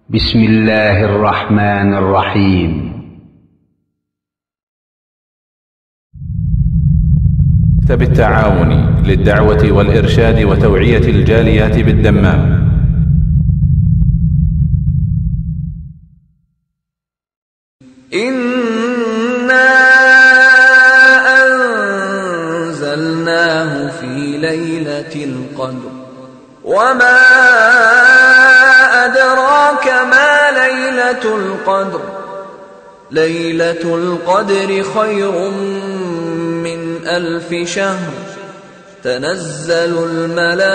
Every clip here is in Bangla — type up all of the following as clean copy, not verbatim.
بسم الله الرحمن الرحيم مكتب التعاون للدعوة والإرشاد وتوعية الجاليات بالدمام. إنا أنزلناه في ليلة القدر وما أدراك ما ليلة القدر ليلة القدر خير من 1000 شهر تنزل الملائكة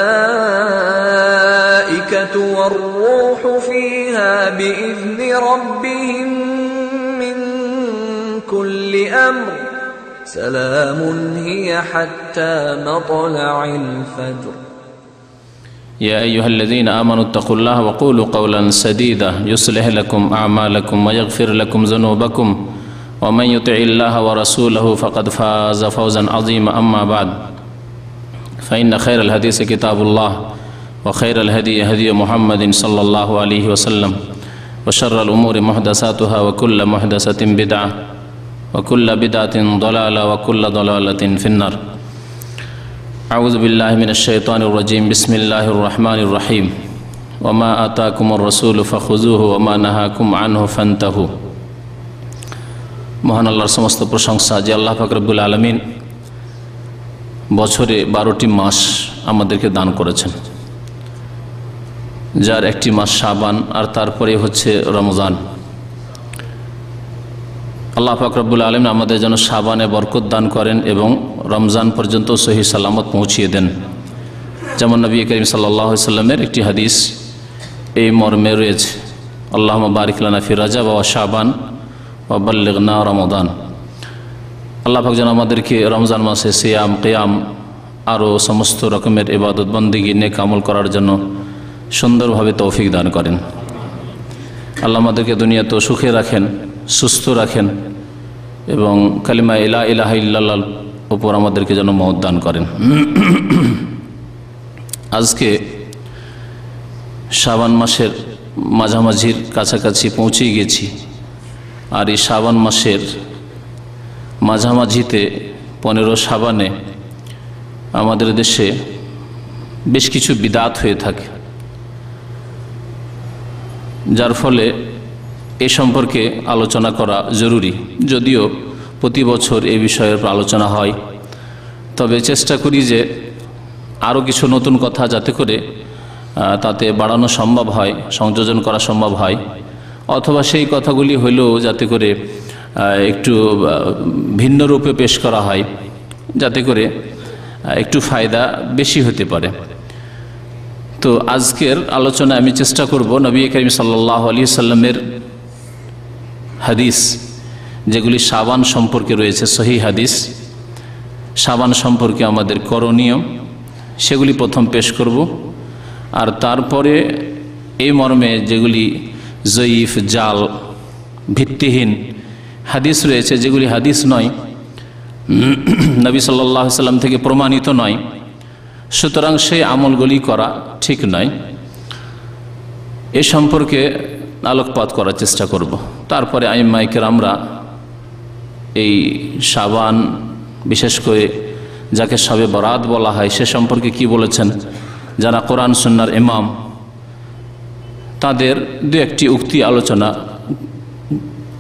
والروح فيها بإذن ربهم من كل أمر سلام هي حتى مطلع الفجر. يا أيها الذين آمنوا اتقوا الله وقولوا قولا سديدا يصلح لكم أعمالكم ويغفر لكم ذنوبكم ومن يطع الله ورسوله فقد فاز فوزا عظيما. أما بعد فإن خير الحديث كتاب الله وخير الهدي هدي محمد صلى الله عليه وسلم وشر الأمور محدثاتها وكل محدثة بدعة وكل بدعة ضلالة وكل ضلالة في النار. أعوذ بالله من الشيطان الرجيم. بسم الله الرحمن الرحيم. وما آتاكم الرسول فخذوه وما نهاكم عنه فانتهوا. মহান আল্লাহর সমস্ত প্রশংসা যে আল্লাহ পাক রব্বুল আলামিন বছরে 12টি মাস আমাদেরকে দান করেছেন, যার একটি মাস শাবান আর তারপরে হচ্ছে রমজান। আল্লাহ পাক রব্বুল আলামিন আমাদের যেন শাবানে বরকত দান করেন এবং রমজান পর্যন্ত সহি সালামত পৌঁছিয়ে দেন। যেমন নবী করিম সাল্লাল্লাহু আলাইহি সাল্লামের একটি হাদিস এই মর্মে রয়েছে, আল্লাহুম্মা বারিক লানা ফি রাজাব ওয়া শাবান ওয়া বাল্লিগনা রমাদান। আল্লাহ পাক যেন আমাদেরকে রমজান মাসে সিয়াম, কিয়াম আরও সমস্ত রকমের ইবাদত বন্দেগী নেক আমল করার জন্য সুন্দরভাবে তৌফিক দান করেন। আল্লাহ আমাদেরকে দুনিয়াতেও সুখে রাখেন, সুস্থ রাখেন এবং কালিমা লা ইলাহা ইল্লাল্লাহর উপর আমাদেরকে যেন মওত দান করেন। আজকে শাবান মাসের মাঝামাঝির কাছাকাছি পৌঁছে গেছি, আর এই শাবান মাসের মাঝামাঝিতে 15 শাবানে আমাদের দেশে বেশ কিছু বিদাত হয়ে থাকে, যার ফলে এ সম্পর্কে আলোচনা করা জরুরি। যদিও প্রতি বছর এ বিষয়ের আলোচনা হয়, তবে চেষ্টা করি যে আরও কিছু নতুন কথা যাতে করে তাতে বাড়ানো সম্ভব হয়, সংযোজন করা সম্ভব হয়, অথবা সেই কথাগুলি হলেও যাতে করে একটু ভিন্ন রূপে পেশ করা হয়, যাতে করে একটু ফায়দা বেশি হতে পারে। তো আজকের আলোচনায় আমি চেষ্টা করব নবী করিম সাল্লাল্লাহু আলাইহি সাল্লামের হাদিস যেগুলি শাবান সম্পর্কে রয়েছে, সহি হাদিস, শাবান সম্পর্কে আমাদের করণীয়, সেগুলি প্রথম পেশ করব। আর তারপরে এই মর্মে যেগুলি জয়ীফ, জাল, ভিত্তিহীন হাদিস রয়েছে, যেগুলি হাদিস নয়, নবী সাল্লাল্লাহু আলাইহি সাল্লাম থেকে প্রমাণিত নয়, সুতরাং সেই আমলগুলি করা ঠিক নয়, এ সম্পর্কে আলোকপাত করার চেষ্টা করব। তারপরে আইম্মায়ে কেরামরা এই শাবান, বিশেষ করে যাকে শবে বরাত বলা হয়, সে সম্পর্কে কি বলেছেন, যারা কোরআন সুন্নাহর ইমাম, তাদের দু একটি উক্তি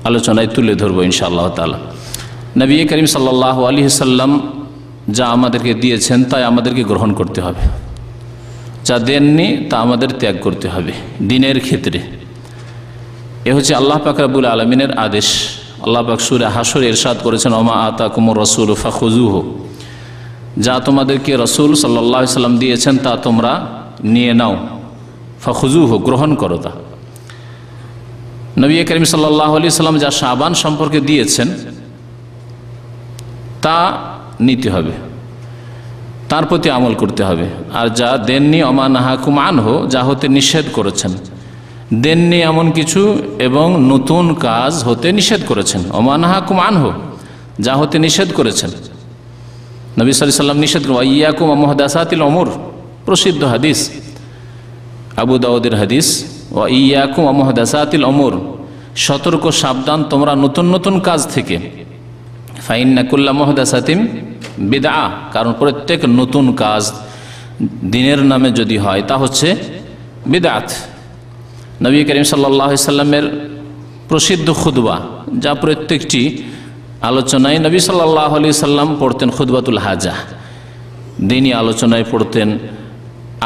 আলোচনায় তুলে ধরবো ইনশাআল্লাহ তাআলা। নবী করিম সাল্লাল্লাহু আলাইহি সাল্লাম যা আমাদেরকে দিয়েছেন তাই আমাদেরকে গ্রহণ করতে হবে, যা দেননি তা আমাদের ত্যাগ করতে হবে দ্বীনের ক্ষেত্রে। এ হচ্ছে আল্লাহ পাক রব্বুল আলামিনের আদেশ। আল্লাহ পাক সূরা হাশরে ইরশাদ করেছেন, ওমা আতাকুমুর রাসূলু ফাখুযুহু, যা তোমাদেরকে রাসূল সাল্লাল্লাহু আলাইহি সাল্লাম দিয়েছেন তা তোমরা নিয়ে নাও, ফাখুযুহু, গ্রহণ করো তা। নবী করিম সাল্লাল্লাহু আলাইহি সাল্লাম যা শাবান সম্পর্কে দিয়েছেন তা নিতে হবে, তার প্রতি আমল করতে হবে। আর যা দেননি, ওমা নাহাকুম আনহু, যা হতে নিষেধ করেছেন, দেননি এমন কিছু এবং নতুন কাজ হতে নিষেধ করেছেন, ওমা নাহাকুম আনহু, যা হতে নিষেধ করেছেন। নবী সাল্লাল্লাহু আলাইহি সাল্লাম নিষেধ করেন ওয়াইয়াকুম ওয়া মুহদাসাতিল উমুর, প্রসিদ্ধ হাদিস, আবু দাউদের হাদিস, ওয়া ইয়াকুম ওয়া মুহদাসাতিল উমুর, সতর্ক সাবধান তোমরা নতুন নতুন কাজ থেকে। ফাইন্না কুল্লা মুহদাসাতিন বিদআহ, কারণ প্রত্যেক নতুন কাজ দিনের নামে যদি হয় তা হচ্ছে বিদআত। নবী করিম সাল্লাল্লাহু আলাইহি সাল্লামের প্রসিদ্ধ খুতবা, যা প্রত্যেকটি আলোচনায় নবী সাল্লাল্লাহু আলাইহি সাল্লাম পড়তেন, খুতবাতুল হাজা, দিনী আলোচনায় পড়তেন,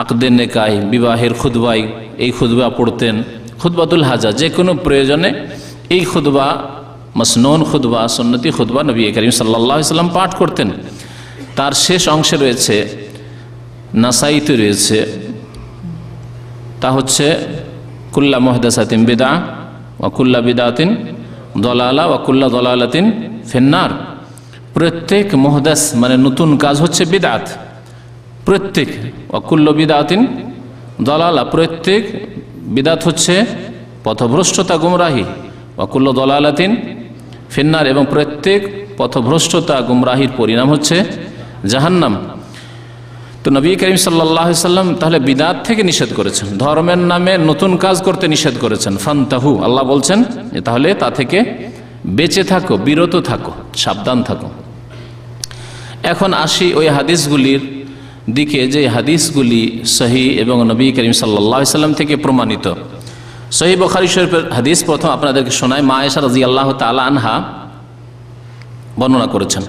আকদে নেকায় বিবাহের খুতবায় এই খুতবা পড়তেন। খুতবাতুল হাজা যে কোনো প্রয়োজনে এই খুতবা, মসনুন খুতবা, সুন্নতি খুতবা নবী করিম সাল্লাল্লাহু আলাইহি সাল্লাম পাঠ করতেন। তার শেষ অংশে রয়েছে, নাসাইতে রয়েছে, তা হচ্ছে কুল্লা মুহদাসাতিন বিদআহ ওয়া কুল্লা বিদআতিন দলালা ওয়া কুল্লা দলালাতিন ফিন্নার। প্রত্যেক মুহদাস মানে নতুন কাজ হচ্ছে বিদআত, প্রত্যেক। ওয়া কুল্লু বিদআতিন দলালা, প্রত্যেক বিদআত হচ্ছে পথভ্রষ্টতা, গুমরাহি। ওয়া কুল্লু দলালাতিন ফিন্নার, এবং প্রত্যেক পথভ্রষ্টতা গুমরাহির পরিণাম হচ্ছে জাহান্নাম। তো নবী করিম সাল্লাল্লাহু আলাইহি সাল্লাম তাহলে বিদআত থেকে নিষেধ করেছেন, ধর্মের নামে নতুন কাজ করতে নিষেধ করেছেন। ফান্তাহু, আল্লাহ বলছেন তাহলে তা থেকে বেঁচে থাকো, বিরত থাকো, সাবধান থাকো। এখন আসি ওই হাদিসগুলির দিকে, যে হাদিসগুলি সহিহ এবং নবী করিম সাল্লাল্লাহু আলাইহি সাল্লাম থেকে প্রমাণিত। সহিহ বুখারী শরীফের হাদিস প্রথম আপনাদেরকে শোনায়। মা আয়েশা রাদিয়াল্লাহু তাআলা আনহা বর্ণনা করেছেন,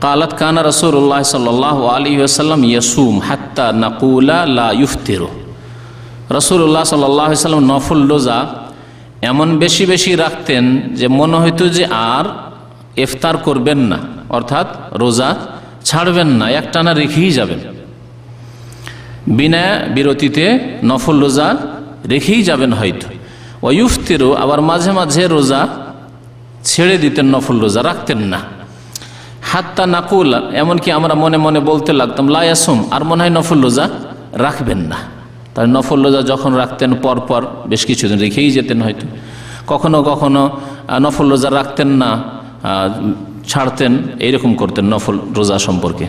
قالت كان رسول الله صلى الله عليه وسلم يصوم حتى نقول لا يفطر। রাসূলুল্লাহ সাল্লাল্লাহু আলাইহি ওয়াসাল্লাম নফল রোজা এমন বেশি বেশি রাখতেন যে মনে হইতো যে আর ইফতার করবেন না, অর্থাৎ রোজা ছাড়বেন না, একটানা রেখেই যাবেন, বিনা বিরতিতে নফল রোজা রেখেই যাবেন হয়তো। ওয়া ইফতিরু, আবার মাঝে মাঝে রোজা ছেড়ে দিতেন, নফল রোজা রাখতেন না। হাত্তা নাকুল, এমনকি আমরা মনে মনে বলতে লাগতাম লা ইয়াসুম, আর মনে হয় নফল রোজা রাখবেন না। তাই নফল রোজা যখন রাখতেন পরপর বেশ কিছুদিন রেখেই যেতেন হয়তো, কখনো কখনো নফল রোজা রাখতেন না, ছাড়তেন, এইরকম করতেন নফল রোজা সম্পর্কে।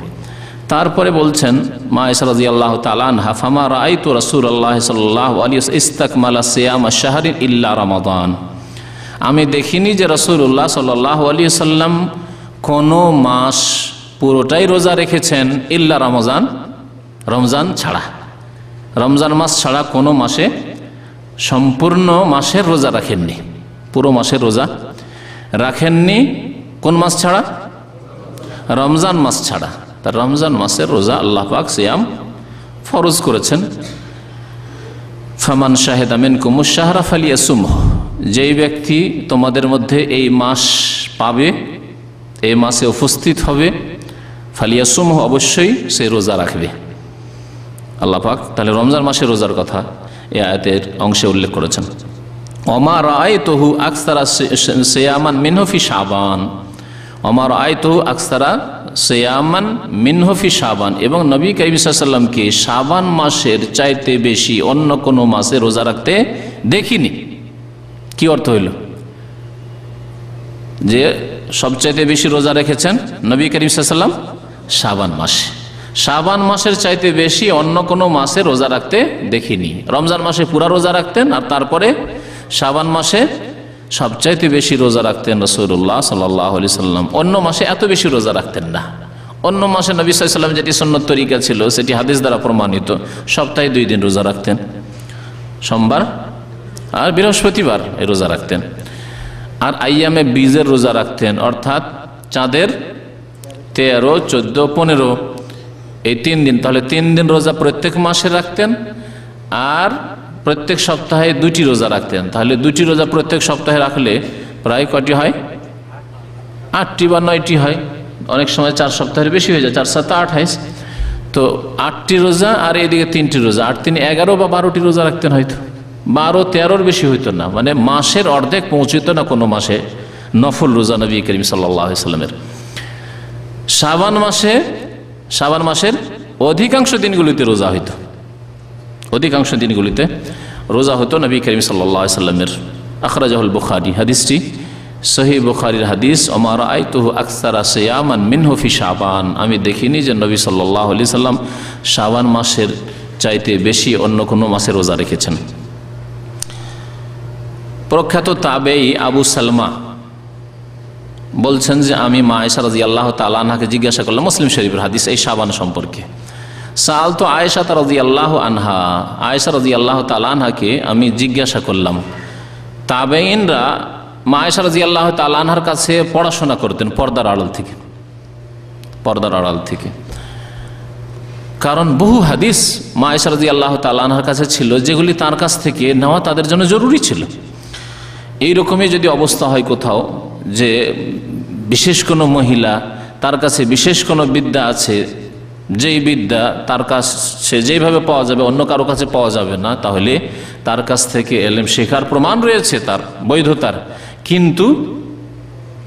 তারপরে বলছেন মা আয়েশা রাদিয়াল্লাহু তাআলা আনহা, ফামা রাআইতু রাসূলুল্লাহ সাল্লাল্লাহু আলাইহি ওয়াসাল্লাম ইসতাকমালা সিয়াম আশ-শাহরি ইল্লা রমাদান। আমি দেখিনি যে রাসূলুল্লাহ সাল্লাল্লাহু আলাইহি ওয়াসাল্লাম কোনো মাস পুরোটাই রোজা রেখেছেন, ইল্লা রমজান, রমজান ছাড়া। রমজান মাস ছাড়া কোনো মাসে সম্পূর্ণ মাসের রোজা রাখেননি, পুরো মাসের রোজা রাখেননি। কোন মাস ছাড়া? রমজান মাস ছাড়া। তার রমজান মাসের রোজা আল্লাহ পাক সিয়াম ফরজ করেছেন। ফামান শাহিদা মিনকুমুশ শাহরা ফালিয়াসুমহু, যেই ব্যক্তি তোমাদের মধ্যে এই মাস পাবে, এই মাসে উপস্থিত হবে, ফালিয়াসুমহু, অবশ্যই সে রোজা রাখবে। আল্লাহ পাক তাহলে রমজান মাসের রোজার কথা এই আয়াতের অংশে উল্লেখ করেছেন। ওমা রাআইতুহু আকসারা সিয়ামান মিনহু ফি শাবান, ওমা রাআইতুহু আকসারা সিয়ামান মিনহু ফি শাবান, এবং নবী কারীম সাল্লাল্লাহু আলাইহি ওয়াসাল্লামকে শাবান মাসের চাইতে বেশি অন্য কোনো মাসে রোজা রাখতে দেখিনি। কি অর্থ হইল? যে সবচাইতে বেশি রোজা রেখেছেন নবী করিম সাল্লাল্লাহু আলাইহি ওয়াসাল্লাম শাবান মাসে, শাবান মাসের চাইতে বেশি অন্য কোনো মাসে রোজা রাখতে দেখিনি। রমজান মাসে পুরা রোজা রাখতেন, আর তারপরে শাবান মাসে সবচাইতে বেশি রোজা রাখতেন রাসূলুল্লাহ সাল্লাল্লাহু আলাইহি ওয়াসাল্লাম। অন্য মাসে এত বেশি রোজা রাখতেন না। অন্য মাসে নবী সাল্লাল্লাহু আলাইহি ওয়াসাল্লাম যেটি সুন্নত তরিকা ছিল সেটি হাদিস দ্বারা প্রমাণিত, সপ্তাহে 2 দিন রোজা রাখতেন, সোমবার আর বৃহস্পতিবার এই রোজা রাখতেন। আর আইয়ামে বীজের রোজা রাখতেন, অর্থাৎ চাঁদের 13, 14, 15 এই 3 দিন। তাহলে 3 দিন রোজা প্রত্যেক মাসে রাখতেন, আর প্রত্যেক সপ্তাহে 2টি রোজা রাখতেন। তাহলে 2টি রোজা প্রত্যেক সপ্তাহে রাখলে প্রায় কয়টি হয়? 8টি বা 9টি হয়। অনেক সময় 4 সপ্তাহের বেশি হয়ে যায়, 4 7 28। তো 8টি রোজা আর এদিকে 3টি রোজা, 8 3 11 বা 12টি রোজা রাখতেন হয়তো, 12 13-র বেশি হইতো না, মানে মাসের অর্ধেক পৌঁছিত না কোনো মাসে নফল রোজা নবী করিম সাল্লাল্লাহু আলাইহি ওয়াসাল্লামের। শাবান মাসের অধিকাংশ দিনগুলিতে রোজা হইতো, অধিকাংশ দিনগুলিতে রোজা হতো নবী করিম সাল্লাল্লাহু আলাইহি ওয়াসাল্লামের। আখরাজাহুল বুখারী, হাদিসটি সহিহ বুখারীর হাদিস। ওমা রাআইতুহু আকসারা সিয়ামান মিনহু ফি শাবান, আমি দেখিনি যে নবী সাল্লাল্লাহু আলাইহি ওয়াসাল্লাম শাবান মাসের চাইতে বেশি অন্য কোনো মাসে রোজা রেখেছেন। প্রখ্যাত তাবেঈ আবু সালমা বলছেন যে আমি মা আয়েশা রাদিয়াল্লাহু তাআলা আনহাকে জিজ্ঞাসা করলাম, মুসলিম শরীফের হাদিস, এই শাবান সম্পর্কে। সাআলতু আয়েশা রাদিয়াল্লাহু আনহা, আয়েশা রাদিয়াল্লাহু তাআলা আনহাকে আমি জিজ্ঞাসা করলাম। তাবেঈনরা মা আয়েশা রাদিয়াল্লাহু তাআলা আনহার কাছে পড়াশোনা করতেন পর্দার আড়াল থেকে, পর্দার আড়াল থেকে। কারণ বহু হাদিস মা আয়েশা রাদিয়াল্লাহু তাআলা আনহার কাছে ছিল যেগুলি তার কাছ থেকে নেওয়া তাদের জন্য জরুরি ছিল। এইরকমই যদি অবস্থা হয় কোথাও যে বিশেষ কোনো মহিলা, তার কাছে বিশেষ কোনো বিদ্যা আছে, যেই বিদ্যা তার কাছে যেইভাবে পাওয়া যাবে অন্য কারো কাছে পাওয়া যাবে না, তাহলে তার কাছ থেকে এলেম শেখার প্রমাণ রয়েছে তার বৈধতার, কিন্তু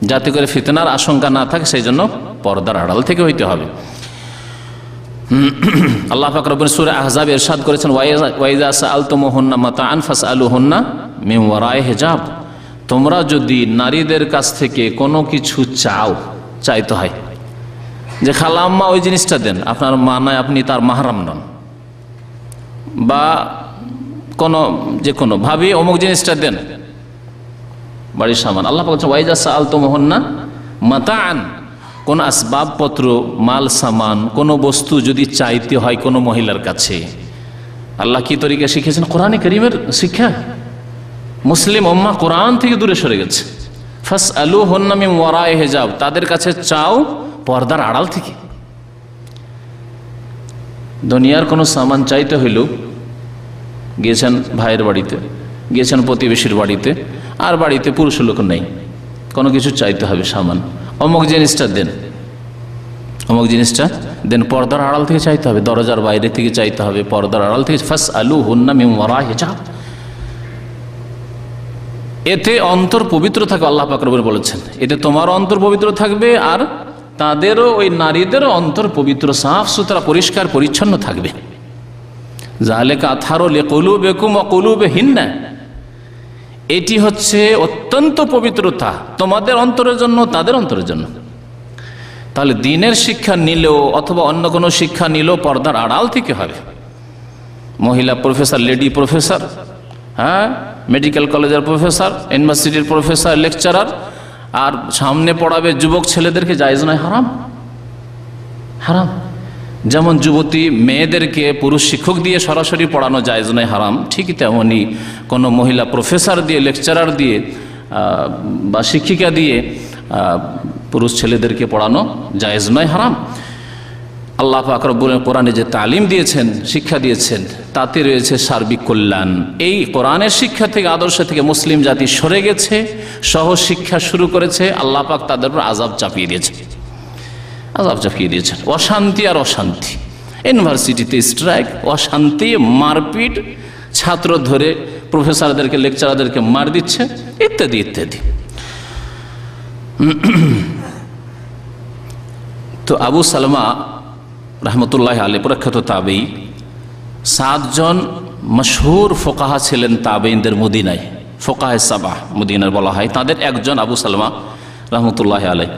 যাতে করে ফিতনার আশঙ্কা না থাকে সেই জন্য পর্দার আড়াল থেকে হইতে হবে। আল্লাহ পাক রব্বুল সূরা আহজাব ইরশাদ করেছেন, ওয়াইজা সাআলতুমুহুন্না মাতাআন ফাসআলুহুন্না মিন ওয়ারাই হিজাব। তোমরা যদি নারীদের কাছ থেকে কোনো কিছু চাইতে হয়, যে খালা আম্মা ওই জিনিসটা দেন, আপনার মা নয়, আপনি তার মাহরাম নন, বা কোনো যে কোনো ভাবি অমুক জিনিসটা দেন, বাড়ির সামান। আল্লাহ পাক বলছেন ওয়াইজা সাআলতুমুহুন্না মাতাআন, কোন আসবাবপত্র, মাল সামান, কোনো বস্তু যদি চাইতে হয় কোনো মহিলার কাছে, আল্লাহ কি তরিকা শিখেছেন? কোরআনে কারীমের শিক্ষা। মুসলিম উম্মাহ কোরআন থেকে দূরে সরে গেছে। ফাসআলুহুন্না মিন ওয়ারাই হিজাব, তাদের কাছে চাও পর্দার আড়াল থেকে। দুনিয়ার কোনো সামান চাইতে হইল, গিয়েছেন ভাইয়ের বাড়িতে, গিয়েছেন প্রতিবেশীর বাড়িতে, আর বাড়িতে পুরুষ লোক নেই, কোনো কিছু চাইতে হবে সামান, অমুক জিনিসটা দেন, অমুক জিনিসটা দেন, পর্দার আড়াল থেকে চাইতে হবে, দরজার বাইরে থেকে চাইতে হবে, পর্দার আড়াল থেকে। ফাসআলুহুন্না মিন ওয়ারাই হিজাব, এতে অন্তর পবিত্র থাকে। আল্লাহ পাক রব্বুল বলেছেন এতে তোমার অন্তর পবিত্র থাকবে, আর তাদেরও, ওই নারীদেরও অন্তর পবিত্র, সাফ সুতরা, পরিষ্কার পরিচ্ছন্ন থাকবে। যালিকা আতহারু লিকুলুবিকুম ওয়া কুলুবিহিন্না, এটি হচ্ছে অত্যন্ত পবিত্রতা তোমাদের অন্তরের জন্য, তাদের অন্তরের জন্য। তাহলে দিনের শিক্ষা নিলেও অথবা অন্য কোনো শিক্ষা নিলেও পর্দার আড়াল থেকে হবে। মহিলা প্রফেসর, লেডি প্রফেসর, হ্যাঁ, মেডিকেল কলেজের প্রফেসর, ইউনিভার্সিটির প্রফেসর, লেকচারার, আর সামনে পড়াবে যুবক ছেলেদেরকে, জায়েজ নয়, হারাম, হারাম। যেমন যুবতী মেয়েদেরকে পুরুষ শিক্ষক দিয়ে সরাসরি পড়ানো জায়েজ নয়, হারাম, ঠিকই তেমনই কোনো মহিলা প্রফেসর দিয়ে, লেকচারার দিয়ে বা শিক্ষিকা দিয়ে পুরুষ ছেলেদেরকে পড়ানো জায়েজ নয়, হারাম। আল্লাহ পাক রব্বুল কোরআনে যে তালিম দিয়েছেন, শিক্ষা দিয়েছেন, তাতে রয়েছে সার্বিক কল্যাণ। এই কোরআনের শিক্ষা থেকে, আদর্শ থেকে মুসলিম জাতি সরে গেছে, সহজ শিক্ষা শুরু করেছে, আল্লাহ পাক তাদের উপর আযাব চাপিয়ে দিয়েছে, আযাব চাপিয়ে দিয়েছেন। অশান্তি আর অশান্তি, ইউনিভার্সিটিতে স্ট্রাইক, অশান্তি, মারপিট, ছাত্র ধরে প্রফেসরদেরকে, লেকচারারদেরকে মার দিচ্ছে, ইত্যাদি ইত্যাদি। তো আবু সালমা রহমতুল্লাহ আলাইহি প্রখ্যাত তাবেঈ, 7 জন মশহুর ফোকাহা ছিলেন তাবেঈনদের মদিনায়, ফোকাহে সাবাহ মদিনার বলা হয়, তাদের একজন আবু সালমা রহমতুল্লাহ আলাইহি।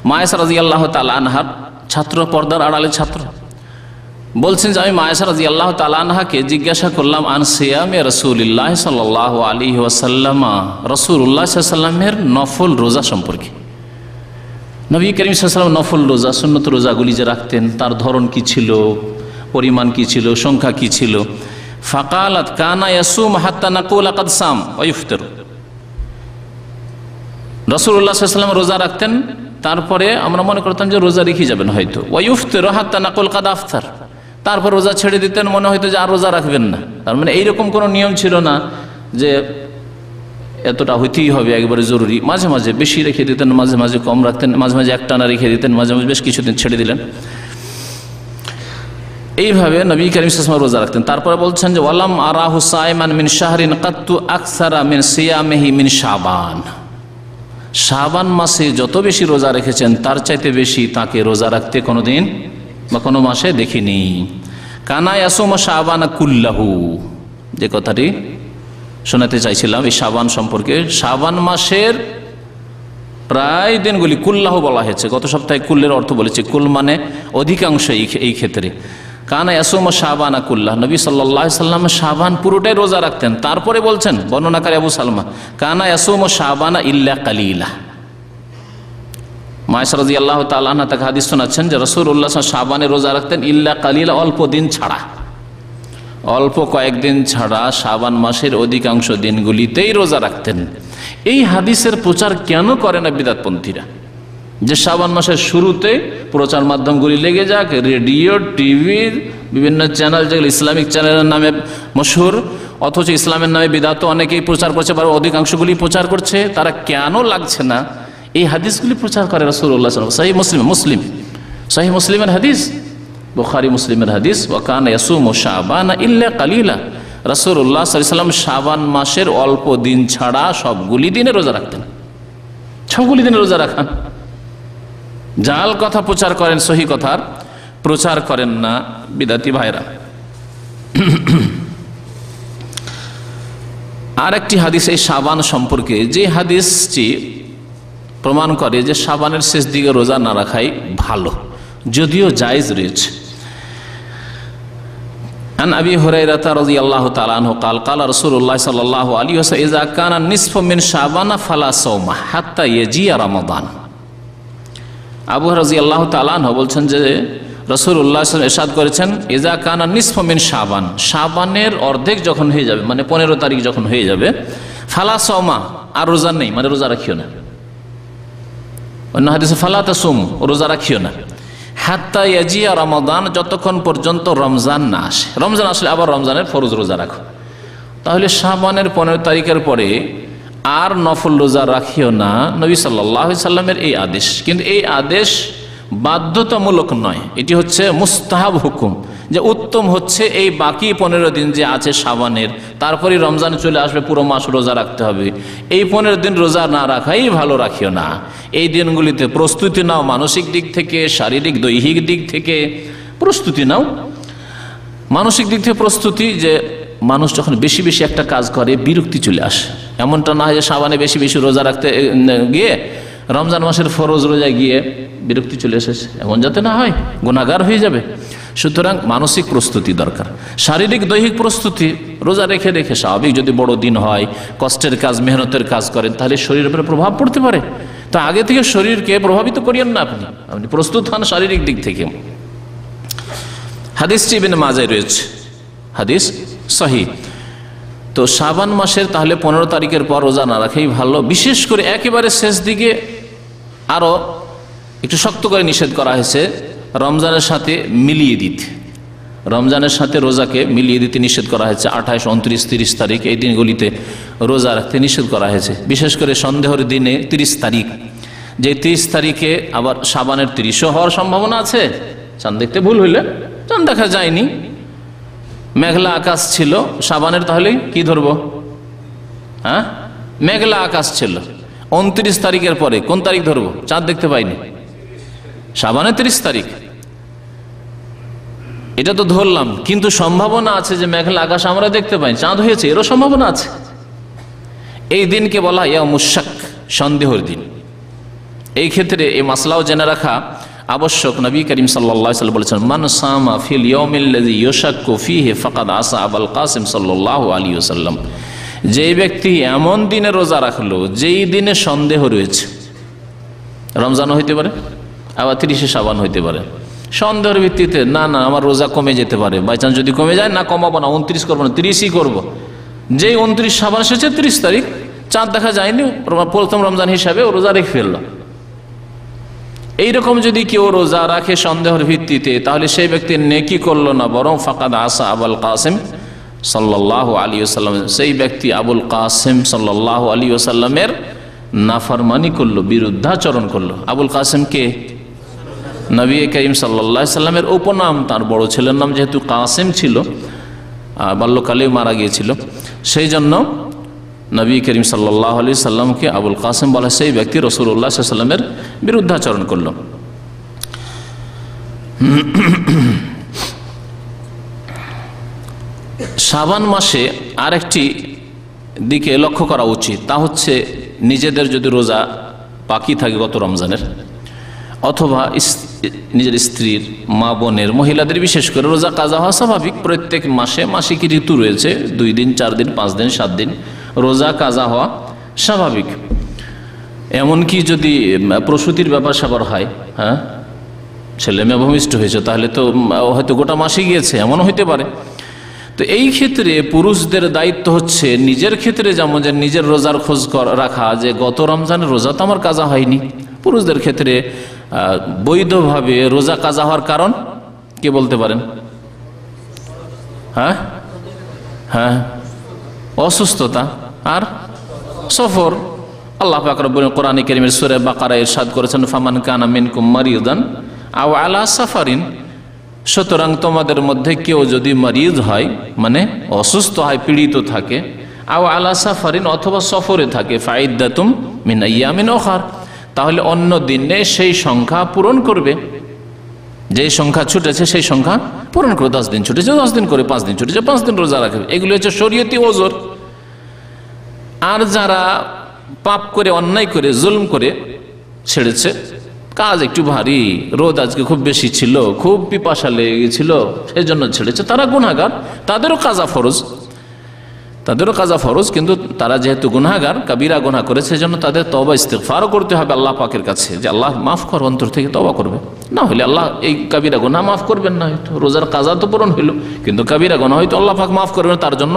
মা আয়েশা রাদিয়াল্লাহু তাআলা আনহার ছাত্র, পর্দার আড়ালে ছাত্র। বলছেন যে আমি মা আয়েশা রাদিয়াল্লাহু তাআলা আনহাকে জিজ্ঞাসা করলাম আন সিয়ামে রাসূলিল্লাহ সাল্লাল্লাহু আলাইহি ওয়াসাল্লাম, রাসূলুল্লাহ সাল্লাল্লাহু আলাইহি ওয়াসাল্লামের নফল রোজা সম্পর্কে। নবী করিম সাল্লাল্লাহু আলাইহি ওয়াসাল্লাম নফল রোজা, সুন্নত রোজাগুলি যে রাখতেন, তার ধরন কি ছিল, পরিমাণ কি ছিল, সংখ্যা কি ছিল। ফাকালাত কানা ইয়াসুম হাত্তা নাকুল কাদ সাম ওয়া ইফতার, রাসূলুল্লাহ সাল্লাল্লাহু আলাইহি ওয়াসাল্লাম রোজা রাখতেন, তারপরে আমরা মনে করতাম যে রোজা রেখে যাবেন হয়তো, ওয়া ইফতার হাত্তা নাকুল কাদ আফতার, তারপর রোজা ছেড়ে দিতেন, মনে হয়তো যে আর রোজা রাখবেন না। তার মানে এইরকম কোনো নিয়ম ছিল না যে এতটা হইতেই হবে, একবারে জরুরি। মাঝে মাঝে বেশি রেখে দিতেন, মাঝে মাঝে কম রাখতেন, মাঝে মাঝে একটানা রেখে দিতেন, মাঝে মাঝে বেশ কিছুদিন ছেড়ে দিলেন। এইভাবে নবী করিম সাল্লাল্লাহু আলাইহি ওয়াসাল্লাম রোজা রাখতেন। তারপরে বলছেন যে ওয়ালাম আরাহু সাইমান মিন শাহরিন কাত্তু আকসারা মিন সিয়ামিহি মিন শাবান, শাবান মাসে যত বেশি রোজা রেখেছেন তার চাইতে বেশি তাকে রোজা রাখতে কোনোদিন বা কোনো মাসে দেখিনি। কানা ইয়াসুমু শাবানা কুল্লাহু, যে কথাটি শোনাতে চাইছিলাম এই শাবান সম্পর্কে, শাবান মাসের প্রায় দিনগুলি কুল্লাহ বলা হয়েছে। গত সপ্তাহে কুল্লের অর্থ বলেছি, কুল মানে অধিকাংশ এই ক্ষেত্রে, কানা ইয়াসুমু শাবানা কুল্লাহ, নবী সাল্লাল্লাহু আলাইহি সাল্লাম শাবান পুরোটাই রোজা রাখতেন। তারপরে বলছেন বর্ণনাকারী আবু সালমা, কানা ইয়াসুমু শাবানা ইল্লা কালিলা। মায়েশা রাদিয়াল্লাহু তাআলা আনহা থেকে হাদিস শোনাচ্ছেন যে রাসূলুল্লাহ শাবানে রোজা রাখতেন ইল্লা কালিলা, অল্প দিন ছাড়া, অল্প কয়েকদিন ছাড়া শাবান মাসের অধিকাংশ দিনগুলিতেই রোজা রাখতেন। এই হাদিসের প্রচার কেন করে না বিদআতপন্থীরা? যে শাবান মাসের শুরুতে প্রচার মাধ্যমগুলি লেগে যাক, রেডিও, টিভি, বিভিন্ন চ্যানেল যেগুলো ইসলামিক চ্যানেলের নামে মশহুর, অথচ ইসলামের নামে বিদআত অনেকেই প্রচার করছে বা অধিকাংশগুলি প্রচার করছে, তারা কেন লাগছে না এই হাদিসগুলি প্রচার করে? রাসূলুল্লাহ সাল্লাল্লাহু আলাইহি ওয়াসাল্লাম সহিহ মুসলিমের হাদিস, বুখারী মুসলিমের হাদিস, ওয়া কানা ইয়াসুমু শাবানা ইল্লা কালিলা, রাসূলুল্লাহ সাল্লাল্লাহু আলাইহি ওয়াসাল্লাম শাবান মাসের অল্প দিন ছাড়া সবগুলি দিনে রোজা রাখতেন। সবগুলি দিনে রোজা রাখান, জাল কথা প্রচার করেন, সহি কথার প্রচার করেন না বিদাতি ভাইরা। আর একটি হাদিস এই শাবান সম্পর্কে, যে হাদিসটি প্রমাণ করে যে শাবানের শেষ দিকে রোজা না রাখাই ভালো, যদিও জায়েজ রয়েছে। আন আবি হুরায়রা রাদিয়াল্লাহু তাআলা আনহু قال قال رسول الله صلى الله عليه وسلم اذا كان النصف من شعبان فلا صوم حتى يجي رمضان। আবু হুরায়রা রাদিয়াল্লাহু তাআলা আনহু বলছেন যে রাসূলুল্লাহ সাল্লাল্লাহু আলাইহি ওয়াসাল্লাম ইরশাদ করেছেন, ইযা কানা নিসফু মিন শাবান, শাবানের অর্ধেক যখন হয়ে যাবে, মানে 15 তারিখ যখন হয়ে যাবে, ফালা সাওমা, আর রোজা নেই, মানে রোজা রাখিও না। অন্য হাদিসে ফালা তাসুম, রোজা রাখিও না, হাত্তা ইয়াজিয়া রমাদান, যতক্ষণ পর্যন্ত রমজান না আসে। রমজান আসলে আবার রমজানের ফরজ রোজা রাখো। তাহলে শাবানের 15 তারিখের পরে আর নফল রোজা রাখিও না, নবী সাল্লাল্লাহু আলাইহি সাল্লামের এই আদেশ। কিন্তু এই আদেশ বাধ্যতামূলক নয়, এটি হচ্ছে মুস্তাহাব হুকুম, যে উত্তম হচ্ছে এই বাকি 15 দিন যে আছে শাবানের, তারপরে রমজান চলে আসবে, পুরো মাস রোজা রাখতে হবে। এই 15 দিন রোজা না রাখাই ভালো, রাখিও না। এই দিনগুলিতে প্রস্তুতি নাও, মানসিক দিক থেকে, শারীরিক দৈহিক দিক থেকে প্রস্তুতি নাও। মানসিক দিক থেকে প্রস্তুতি, যে মানুষ যখন বেশি বেশি একটা কাজ করে বিরক্তি চলে আসে। এমনটা না হয় যে শাবানে বেশি বেশি রোজা রাখতে গিয়ে রমজান মাসের ফরজ রোজায় গিয়ে বিরক্তি চলে এসেছে, এমন যাতে না হয়, গুনাহগার হয়ে যাবে। সুতরাং মানসিক প্রস্তুতি দরকার, শারীরিক দৈহিক প্রস্তুতি। রোজা রেখে রেখে স্বাভাবিক যদি বড় দিন হয়, কষ্টের কাজ, মেহনতের কাজ করেন, তাহলে শরীরের উপরে প্রভাব পড়তে পারে। তো আগে থেকে শরীরকে প্রভাবিত করিয়েন না, আপনি প্রস্তুত হন শারীরিক দিক থেকে। হাদিসটি ইবনে মাজায় রয়েছে, হাদিস সহিহ। তো শাবান মাসের তাহলে 15 তারিখের পর রোজা না রাখাই ভালো। বিশেষ করে একেবারে শেষ দিকে আরও একটু শক্ত করে নিষেধ করা হয়েছে রমজানের সাথে মিলিয়ে দিতে। রমজানের সাথে রোজাকে মিলিয়ে দিতে নিষেধ করা হয়েছে। 28, 29, 30 তারিখ এই দিনগুলিতে রোজা রাখতে নিষেধ করা হয়েছে। বিশেষ করে সন্দেহের দিনে 30 তারিখ, যে 30 তারিখে আবার শাবানের 30ও হওয়ার সম্ভাবনা আছে। চাঁদ দেখতে ভুল হইলে, চাঁদ দেখা যায়নি, মেঘলা আকাশ ছিল শাবানের, তাহলে কি ধরবো? হ্যাঁ, মেঘলা আকাশ ছিল। 29 তারিখের পরে কোন তারিখ ধরবো? চাঁদ দেখতে পাইনি, শাবানের 30 তারিখ, এটা তো ধরলাম। কিন্তু সম্ভাবনা আছে যে মেঘলা আকাশ আমরা দেখতে পাই, চাঁদ হয়েছে, এরও সম্ভাবনা আছে। এই দিনকে বলা হয় ইয়াউমুশ শাক, সন্দেহের দিন। এই ক্ষেত্রে এই মাসলাও জেনে রাখা আবশ্যক। নবী করিম সাল্লাল্লাহু আলাইহি ওয়াসাল্লাম বলেছেন, মান সামা ফিল ইয়াউমিল্লাযী ইউশাক্কু ফীহি ফাকাদ আসা আবুল কাসিম সাল্লাল্লাহু আলাইহি ওয়াসাল্লাম। যেই ব্যক্তি এমন দিনে রোজা রাখলো যেই দিনে সন্দেহ রয়েছে, রমজানও হইতে পারে, আবার 30শে শাবান হইতে পারে, সন্দেহের ভিত্তিতে না আমার রোজা কমে যেতে পারে, বাই চান্স যদি কমে যায়, না কমাবো না, 29 করবো না, 30ই করবো। যেই 29 শাবান এসেছে 30 তারিখ, চাঁদ দেখা যায়নি, প্রথম রমজান হিসাবে ও রোজা রেখে ফেললো। এইরকম যদি কেউ রোজা রাখে সন্দেহের ভিত্তিতে, তাহলে সেই ব্যক্তি নেকি করলো না, বরং ফাকাদ আসা আবুল কাসিম সাল্লাল্লাহু আলাইহি ওয়াসাল্লাম, সেই ব্যক্তি আবুল কাসিম সাল্লাল্লাহু আলাইহি ওয়াসাল্লামের নাফরমানি করলো, বিরুদ্ধাচরণ করলো। আবুল কাসিম কে? নবী করিম সাল্লাল্লাহু আলাইহি ওয়াসাল্লামের উপনাম। তার বড় ছেলের নাম যেহেতু কাসিম ছিল, বাল্যকালে মারা গিয়েছিল, সেই জন্য নবী করিম সাল্লাল্লাহু আলাইহি সাল্লামকে আবুল কাসিম বলা। সেই ব্যক্তি রাসূলুল্লাহ সাল্লাল্লাহু আলাইহি ওয়াসাল্লামের বিরুদ্ধাচরণ করল। শাবান মাসে আরেকটি দিকে লক্ষ্য করা উচিত, তা হচ্ছে নিজেদের যদি রোজা বাকি থাকে গত রমজানের, অথবা নিজের স্ত্রীর, মা বোনের, মহিলাদের বিশেষ করে রোজা কাজা হওয়া স্বাভাবিক। প্রত্যেক মাসে মাসিক ঋতু রয়েছে, 2 দিন, 4 দিন, 5 দিন, 7 দিন রোজা কাজা হওয়া স্বাভাবিক। এমনকি যদি প্রসূতির ব্যাপার স্যাপার হয়, হ্যাঁ, ছেলে মেয়ে ভূমিষ্ঠ হয়েছে, তাহলে তো হয়তো গোটা মাসে গিয়েছে, এমনও হইতে পারে। তো এই ক্ষেত্রে পুরুষদের দায়িত্ব হচ্ছে নিজের ক্ষেত্রে যেমন যে নিজের রোজার খোঁজ রাখা, যে গত রমজানের রোজা তো আমার কাজা হয়নি। পুরুষদের ক্ষেত্রে বৈধভাবে রোজা কাজা হওয়ার কারণ কে বলতে পারেন? হ্যাঁ হ্যাঁ, অসুস্থতা আর সফর। আল্লাহ পাক রব্বুল কোরআন কারীমের সূরা বাকারায় ইরশাদ করেছেন, ফামান কানা মিনকুম মারিদান আও আলা সাফারিন, সুতরাং তোমাদের মধ্যে কেউ যদি মারিদ হয়, মানে অসুস্থ হয়, পীড়িত থাকে, আও আলা সাফারিন, অথবা সফরে থাকে, ফাইদ্দাতুম মিন আইয়ামিন উখার, তাহলে অন্য দিনে সেই সংখ্যা পূরণ করবে। যেই সংখ্যা ছুটেছে সেই সংখ্যা পূরণ করবে। 10 দিন ছুটেছে 10 দিন করে, 5 দিন ছুটেছে 5 দিন রোজা রাখবে। এগুলো হচ্ছে শরীয়তি ওজর। আর যারা পাপ করে, অন্যায় করে, জুলম করে ছেড়েছে, কাজ একটু ভারী, রোদ আজকে খুব বেশি ছিল, খুব পিপাসা লেগে গেছিল, সেই জন্য ছেড়েছে, তারা গুনাহগার, তাদেরও কাজা ফরজ, তাদেরও কাজা ফরজ। কিন্তু তারা যেহেতু গুনাহগার, কাবিরা গুনাহ করেছে, সেজন্য তাদের তওবা ইস্তিগফারও করতে হবে আল্লাহ পাকের কাছে, যে আল্লাহ মাফ কর, অন্তর থেকে তওবা করবে। না হলে আল্লাহ এই কাবিরা গুনাহ মাফ করবেন না। হয়তো রোজার কাজা তো পূরণ হইল, কিন্তু কাবিরা গুনাহ হয়তো আল্লাহ পাক মাফ করবেন, তার জন্য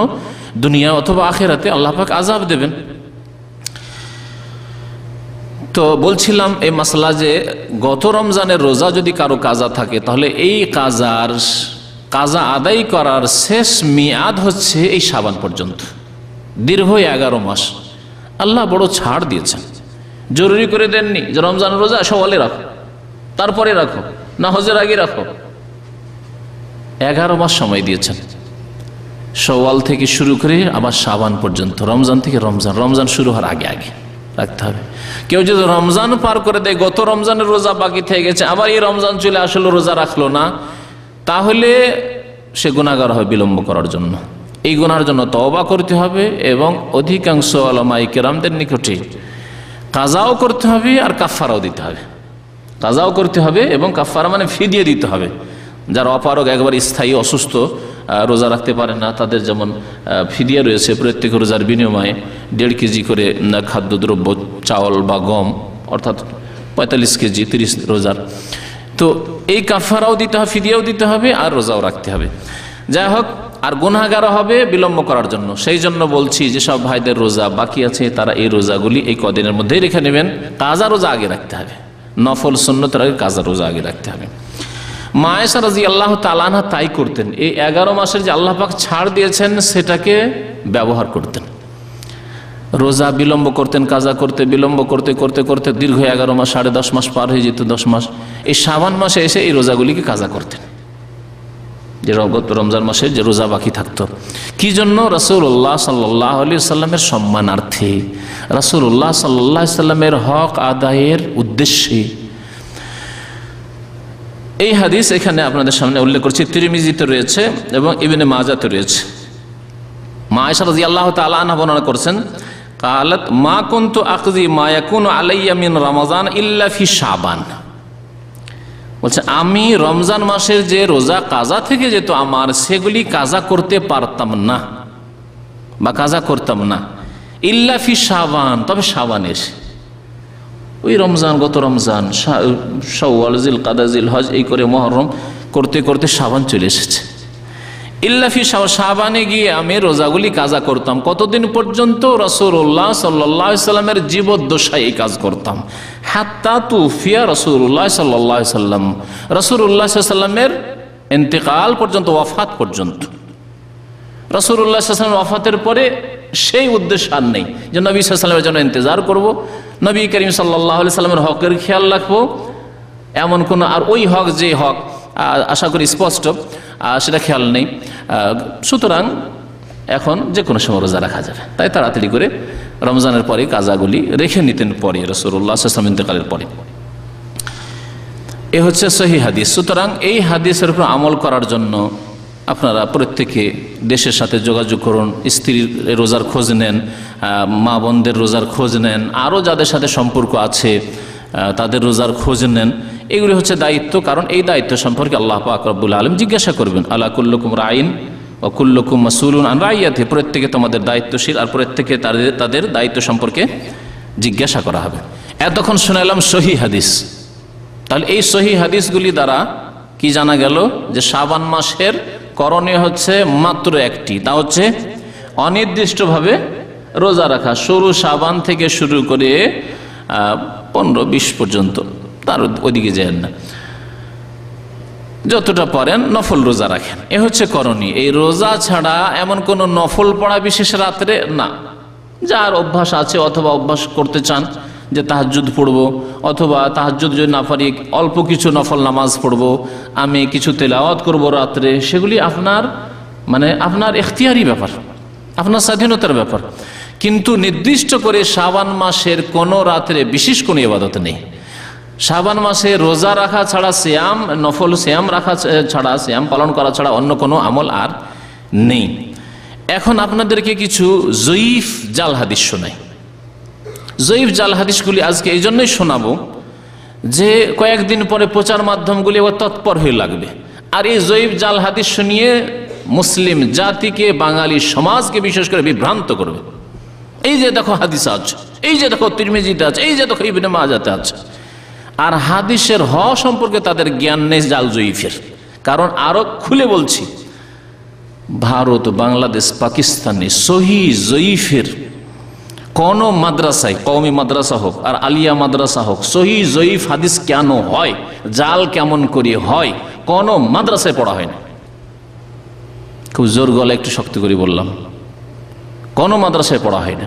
দুনিয়া অথবা আখিরাতে আল্লাহ পাক আযাব দেবেন। তো বলছিলাম এই মাসলা যে গত রমজানের রোজা যদি কারো কাজা থাকে, তাহলে এই কাজা আদায় করার শেষ মেয়াদ হচ্ছে এই শাবান পর্যন্ত, দীর্ঘ 11 মাস। আল্লাহ বড় ছাড় দিয়েছেন, জরুরি করে দেননি যে রমজানের রোজা সওয়ালে রাখো, তারপরে রাখো, না হজের আগে রাখো। 11 মাস সময় দিয়েছেন, সওয়াল থেকে শুরু করে আবার শাবান পর্যন্ত, রমজান থেকে রমজান শুরু হওয়ার আগে আগে রাখতে হবে। কেউ যদি রমজান পার করে দেয়, গত রমজানের রোজা বাকি থেকে গেছে, আবার এই রমজান চলে আসলো, রোজা রাখলো না, তাহলে সে গুনাহগার হয় বিলম্ব করার জন্য। এই গুনার জন্য তওবা করতে হবে, এবং অধিকাংশ উলামায়ে কেরামদের নিকটে কাজাও করতে হবে আর কাফফারাও দিতে হবে। কাজাও করতে হবে এবং কাফফারা মানে ফিদিয়ে দিতে হবে। যারা অপারগ, একবার স্থায়ী অসুস্থ, রোজা রাখতে পারে না, তাদের যেমন ফিদিয়া রয়েছে, প্রত্যেক রোজার বিনিময়ে 1.5 কেজি করে খাদ্যদ্রব্য, চাউল বা গম, অর্থাৎ 45 কেজি 30 রোজার। তো এই কাফারাও দিতে হবে, ফিদিয়াও দিতে হবে, আর রোজাও রাখতে হবে। যাই হোক, আর গুনাহগারও হবে বিলম্ব করার জন্য। সেই জন্য বলছি যে সব ভাইদের রোজা বাকি আছে, তারা এই রোজাগুলি এই কদিনের মধ্যেই রেখে নেবেন। কাজা রোজা আগে রাখতে হবে, নফল সুন্নতের আগে কাজা রোজা আগে রাখতে হবে। মা আয়েশা রাদিয়াল্লাহু তাআলা আনহা তাই করতেন। এই 11 মাসের যে আল্লাহ পাক ছাড় দিয়েছেন, সেটাকে ব্যবহার করতেন। রোজা বিলম্ব করতেন, কাজা করতে বিলম্ব করতে করতে করতে দীর্ঘ 11 মাস, 10.5 মাস পার হয়ে যেত, 10 মাস। এই শাবান মাসে এসে এই রোজাগুলিকে কাজা করতেন, যে রমজান মাসে যে রোজা বাকি থাকতো। কি জন্য? রাসূলুল্লাহ সাল্লাল্লাহু আলাইহি ওয়াসাল্লামের সম্মানার্থে, রাসূলুল্লাহ সাল্লাল্লাহু আলাইহি ওয়াসাল্লামের হক আদায়ের উদ্দেশ্যে। এই হাদিস এখানে আপনাদের সামনে উল্লেখ করছি, তিরমিজিতে রয়েছে এবং ইবনে মাজাতে রয়েছে। মা আয়েশা রাদিয়াল্লাহু তাআলা আনহা বর্ণনা করেছেন, قالت ما كنت أقضي ما يكون علي من رمضان إلا في শাবান। বলছে আমি রমজান মাসের যে রোজা কাজা থেকে যেত আমার, সেগুলি কাজা করতে পারতাম না বা কাজা করতাম না, ইল্লা ফি শাবান, তবে শাবানে এসে। ওই রমজান, গত রমজান, শাওয়াল, জিলকাদা, জিলহজ, এই করে মুহররম করতে করতে শাবান চলে এসেছে। ইল্লা ফি শাবানে গিয়ে আমি রোজাগুলি কাজা করতাম। কতদিন পর্যন্ত? রাসূলুল্লাহ সাল্লাল্লাহু আলাইহি সাল্লামের জীবদ্দশায় এই কাজ করতাম। হাত্তা তুফিয়া রাসূলুল্লাহ সাল্লাল্লাহু আলাইহি সাল্লাম, রাসূলুল্লাহ সাল্লাল্লাহু আলাইহি সাল্লামের ইন্তেকাল পর্যন্ত, ওয়াফাত পর্যন্ত। রাসূলুল্লাহ সাল্লাল্লাহু আলাইহি সাল্লামের ওয়াফাতের পরে সেই উদ্দেশ্য আর নেই যে নবী সাল্লাল্লাহু আলাইহি সাল্লামের জন্য ইন্তজার করব, নবী করিম সাল্লাল্লাহু আলাইহি সাল্লামের হকের খেয়াল রাখবো, এমন কোন আর ওই হক, যে হক আশা করি স্পষ্ট, সেটা খেয়াল নেই। সুতরাং এখন যে কোনো সময় রোজা রাখা যাবে। তাই তাড়াতাড়ি করে রমজানের পরে কাজাগুলি রেখে নিতেন পরে, রাসূলুল্লাহ সাল্লাল্লাহু আলাইহি ওয়াসাল্লাম ইন্তেকালের পরে। এ হচ্ছে সহিহ হাদিস। সুতরাং এই হাদিসের উপর আমল করার জন্য আপনারা প্রত্যেকে দেশের সাথে যোগাযোগ করুন, স্ত্রীর রোজার খোঁজ নেন, মা বোনদের রোজার খোঁজ নেন, আরও যাদের সাথে সম্পর্ক আছে তাদের রোজার খোঁজ নেন। এগুলি হচ্ছে দায়িত্ব, কারণ এই দায়িত্ব সম্পর্কে আল্লাহ পাক রব্বুল আলামিন জিজ্ঞাসা করবেন, আলা কুল্লুকুম রাইন ওয়া কুল্লুকুম মাসউলুন আন রাইয়াতি, প্রত্যেকে তোমাদের দায়িত্বশীল আর প্রত্যেকে তাদের দায়িত্ব সম্পর্কে জিজ্ঞাসা করা হবে। এতক্ষণ শুনালাম সহি হাদিস। তাহলে এই সহি হাদিসগুলি দ্বারা কি জানা গেল যে শাবান মাসের করণীয় হচ্ছে মাত্র একটি, তা হচ্ছে অনির্দিষ্টভাবে রোজা রাখা, শুরু শাবান থেকে শুরু করে 15-20 পর্যন্ত, তার ওদিকে যায় না, যতটা পারেন নফল রোজা রাখেন, এ হচ্ছে করণীয়। এই রোজা ছাড়া এমন কোনো নফল পড়া বিশেষ রাত্রে না, যার অভ্যাস আছে অথবা অভ্যাস করতে চান যে তাহাজ্জুদ পড়বো, অথবা তাহাজ্জুদ যদি না পারি অল্প কিছু নফল নামাজ পড়বো, আমি কিছু তেলাওয়াত করব রাত্রে, সেগুলি আপনার এখতিয়ারি ব্যাপার, আপনার স্বাধীনতার ব্যাপার। কিন্তু নির্দিষ্ট করে শাবান মাসের কোনো রাত্রে বিশেষ কোনো ইবাদত নেই। শাবান মাসে রোজা রাখা ছাড়া, সিয়াম নফল সিয়াম রাখা ছাড়া, সিয়াম পালন করা ছাড়া অন্য কোনো আমল আর নেই। এখন আপনাদেরকে কিছু জয়ীফ জাল হাদিস শোনাই। জয়ীফ জাল হাদিসগুলি আজকে এই জন্যই শোনাবো যে কয়েকদিন পরে প্রচার মাধ্যমগুলি তৎপর হয়ে লাগবে, আর এই জয়ীফ জাল হাদিস শুনিয়ে মুসলিম জাতিকে, বাঙালি সমাজকে বিশেষ করে বিভ্রান্ত করবে। এই যে দেখো হাদিস আছে, এই যে দেখো তিরমিজিতে আছে, এই যে দেখো ইবনে মাজাতে আছে, আর হাদিসের সম্পর্কে তাদের জ্ঞান নেই জাল জয়ীফের। কারণ আরো খুলে বলছি, ভারত, বাংলাদেশ, পাকিস্তানে সহি জয়ীফের কোন মাদ্রাসায়, কওমি মাদ্রাসা হোক আর আলিয়া মাদ্রাসা হোক, সহি জয়ীফ হাদিস কেন হয়, জাল কেমন করে হয়, কোন মাদ্রাসায় পড়া হয় না। খুব জোর গলা একটু শক্তি করে বললাম, কোন মাদ্রাসায় পড়া হয় না।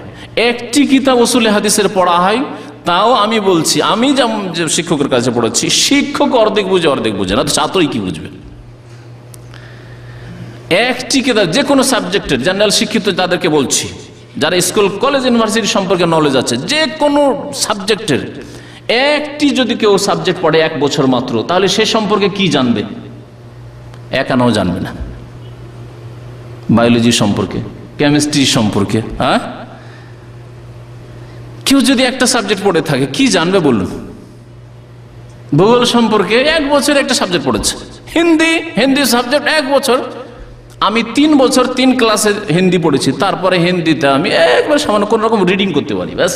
একটি কিতাব উসুলে হাদিসের পড়া হয়, তাও আমি বলছি, আমি যে শিক্ষকের কাছে পড়েছি, শিক্ষক অর্ধেক বুঝে অর্ধেক বুঝে না, তো ছাত্রই কি বুঝবে। একটি কিতাব যে কোনো সাবজেক্টের, জেনারেল শিক্ষিত তাদেরকে বলছি, যারা স্কুল কলেজ ইউনিভার্সিটি সম্পর্কে নলেজ আছে, যে কোনো সাবজেক্টের একটি যদি কেউ সাবজেক্ট পড়ে 1 বছর মাত্র, তাহলে সে সম্পর্কে কি জানবে? এক আনাও জানবে না। বায়োলজি সম্পর্কে, কেমিস্ট্রি সম্পর্কে, হ্যাঁ, কেউ যদি একটা সাবজেক্ট পড়ে থাকে কি জানবে বলুন? ভূগোল সম্পর্কে 1 বছর একটা সাবজেক্ট পড়েছে, হিন্দি সাবজেক্ট 1 বছর। আমি 3 বছর 3 ক্লাসে হিন্দি পড়েছি, তারপরে হিন্দিতে আমি একবার সামান্য কোন রকম রিডিং করতে পারি, ব্যাস।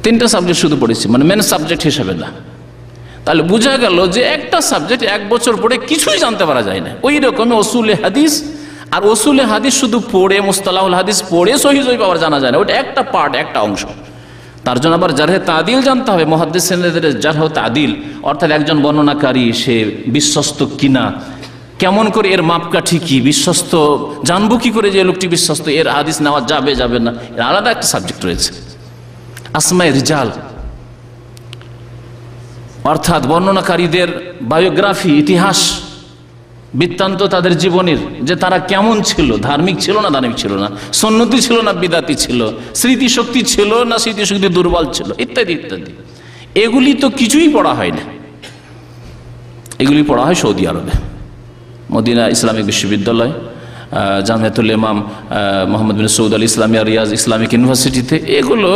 3টা সাবজেক্ট শুধু পড়েছি, মেন সাবজেক্ট হিসেবে না। তাহলে বোঝা গেল যে একটা সাবজেক্ট 1 বছর পড়ে কিছুই জানতে পারা যায় না। ওই রকমই উসুলে হাদিস, আর উসুলে হাদিস শুধু পড়ে, মুস্তালাহুল হাদিস পড়ে সহিহ জয়ীফ আবার জানা যায় না, ওটা একটা পার্ট, একটা অংশ। তার জন্য আবার জারহে তাদিল জানতে হবে, মুহাদ্দিসিনদের জারহ তাদিল, অর্থাৎ একজন বর্ণনাকারী সে বিশ্বস্ত কিনা, কেমন করে এর মাপকাঠি কি, বিশ্বস্ত জানবো কি করে যে লোকটি বিশ্বস্ত, এর হাদিস নেওয়া যাবে যাবে না, এর আলাদা একটা সাবজেক্ট রয়েছে। আসমায়ে রিজাল, অর্থাৎ বর্ণনাকারীদের বায়োগ্রাফি, ইতিহাস বৃত্তান্ত তাদের জীবনের, যে তারা কেমন ছিল, ধার্মিক ছিল না ধার্মিক ছিল না, সুন্নতি ছিল না বিদাতি ছিল, স্মৃতিশক্তি ছিল না স্মৃতিশক্তি দুর্বল ছিল, ইত্যাদি ইত্যাদি। এগুলি তো কিছুই পড়া হয় না, এগুলি পড়া হয় সৌদি আরবে, মদিনা ইসলামিক বিশ্ববিদ্যালয়, জামিয়াতুল ইমাম মোহাম্মদ বিন সৌদ আল ইসলামিয়া রিয়াজ ইসলামিক ইউনিভার্সিটিতে, এগুলো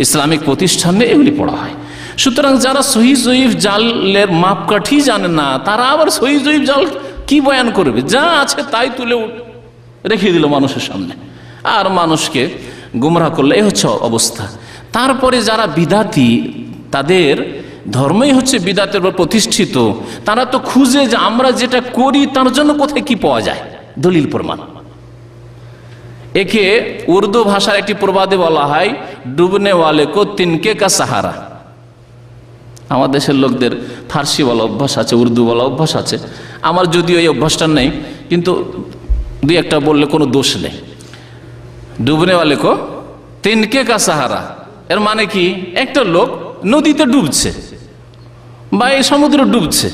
ইসলামিক প্রতিষ্ঠানে এগুলি পড়া হয়। সুতরাং যারা সহিহ জয়ীফ জালের মাপকাঠি জানে না, তারা আবার সহিহ জয়ীফ জাল কি বয়ান করবে? যা আছে তাই তুলে রেখে দিল মানুষের সামনে, আর মানুষকে গুমরাহ করলে এই হচ্ছে অবস্থা। তারপরে যারা বিদাতি, তাদের ধর্মই হচ্ছে বিদাতের উপর প্রতিষ্ঠিত, তারা তো খুঁজে যে আমরা যেটা করি তার জন্য কোথায় কি পাওয়া যায়, দলিল প্রমাণ। একে উর্দু ভাষার একটি প্রবাদে বলা হয়, ডুবনে ওয়ালে কো তিনকে কা সাহারা। আমার দেশের লোকদের ফার্সি বলা অভ্যাস আছে, উর্দু বলা অভ্যাস আছে, আমার যদিও এই অভ্যাসটা নেই, কিন্তু 2-1টা বললে কোনো দোষ নেই। ডুবনে ওয়ালে কো তিনকে কা সাহারা, এর মানে কি, একটা লোক নদীতে ডুবছে বা এই সমুদ্রে ডুবছে,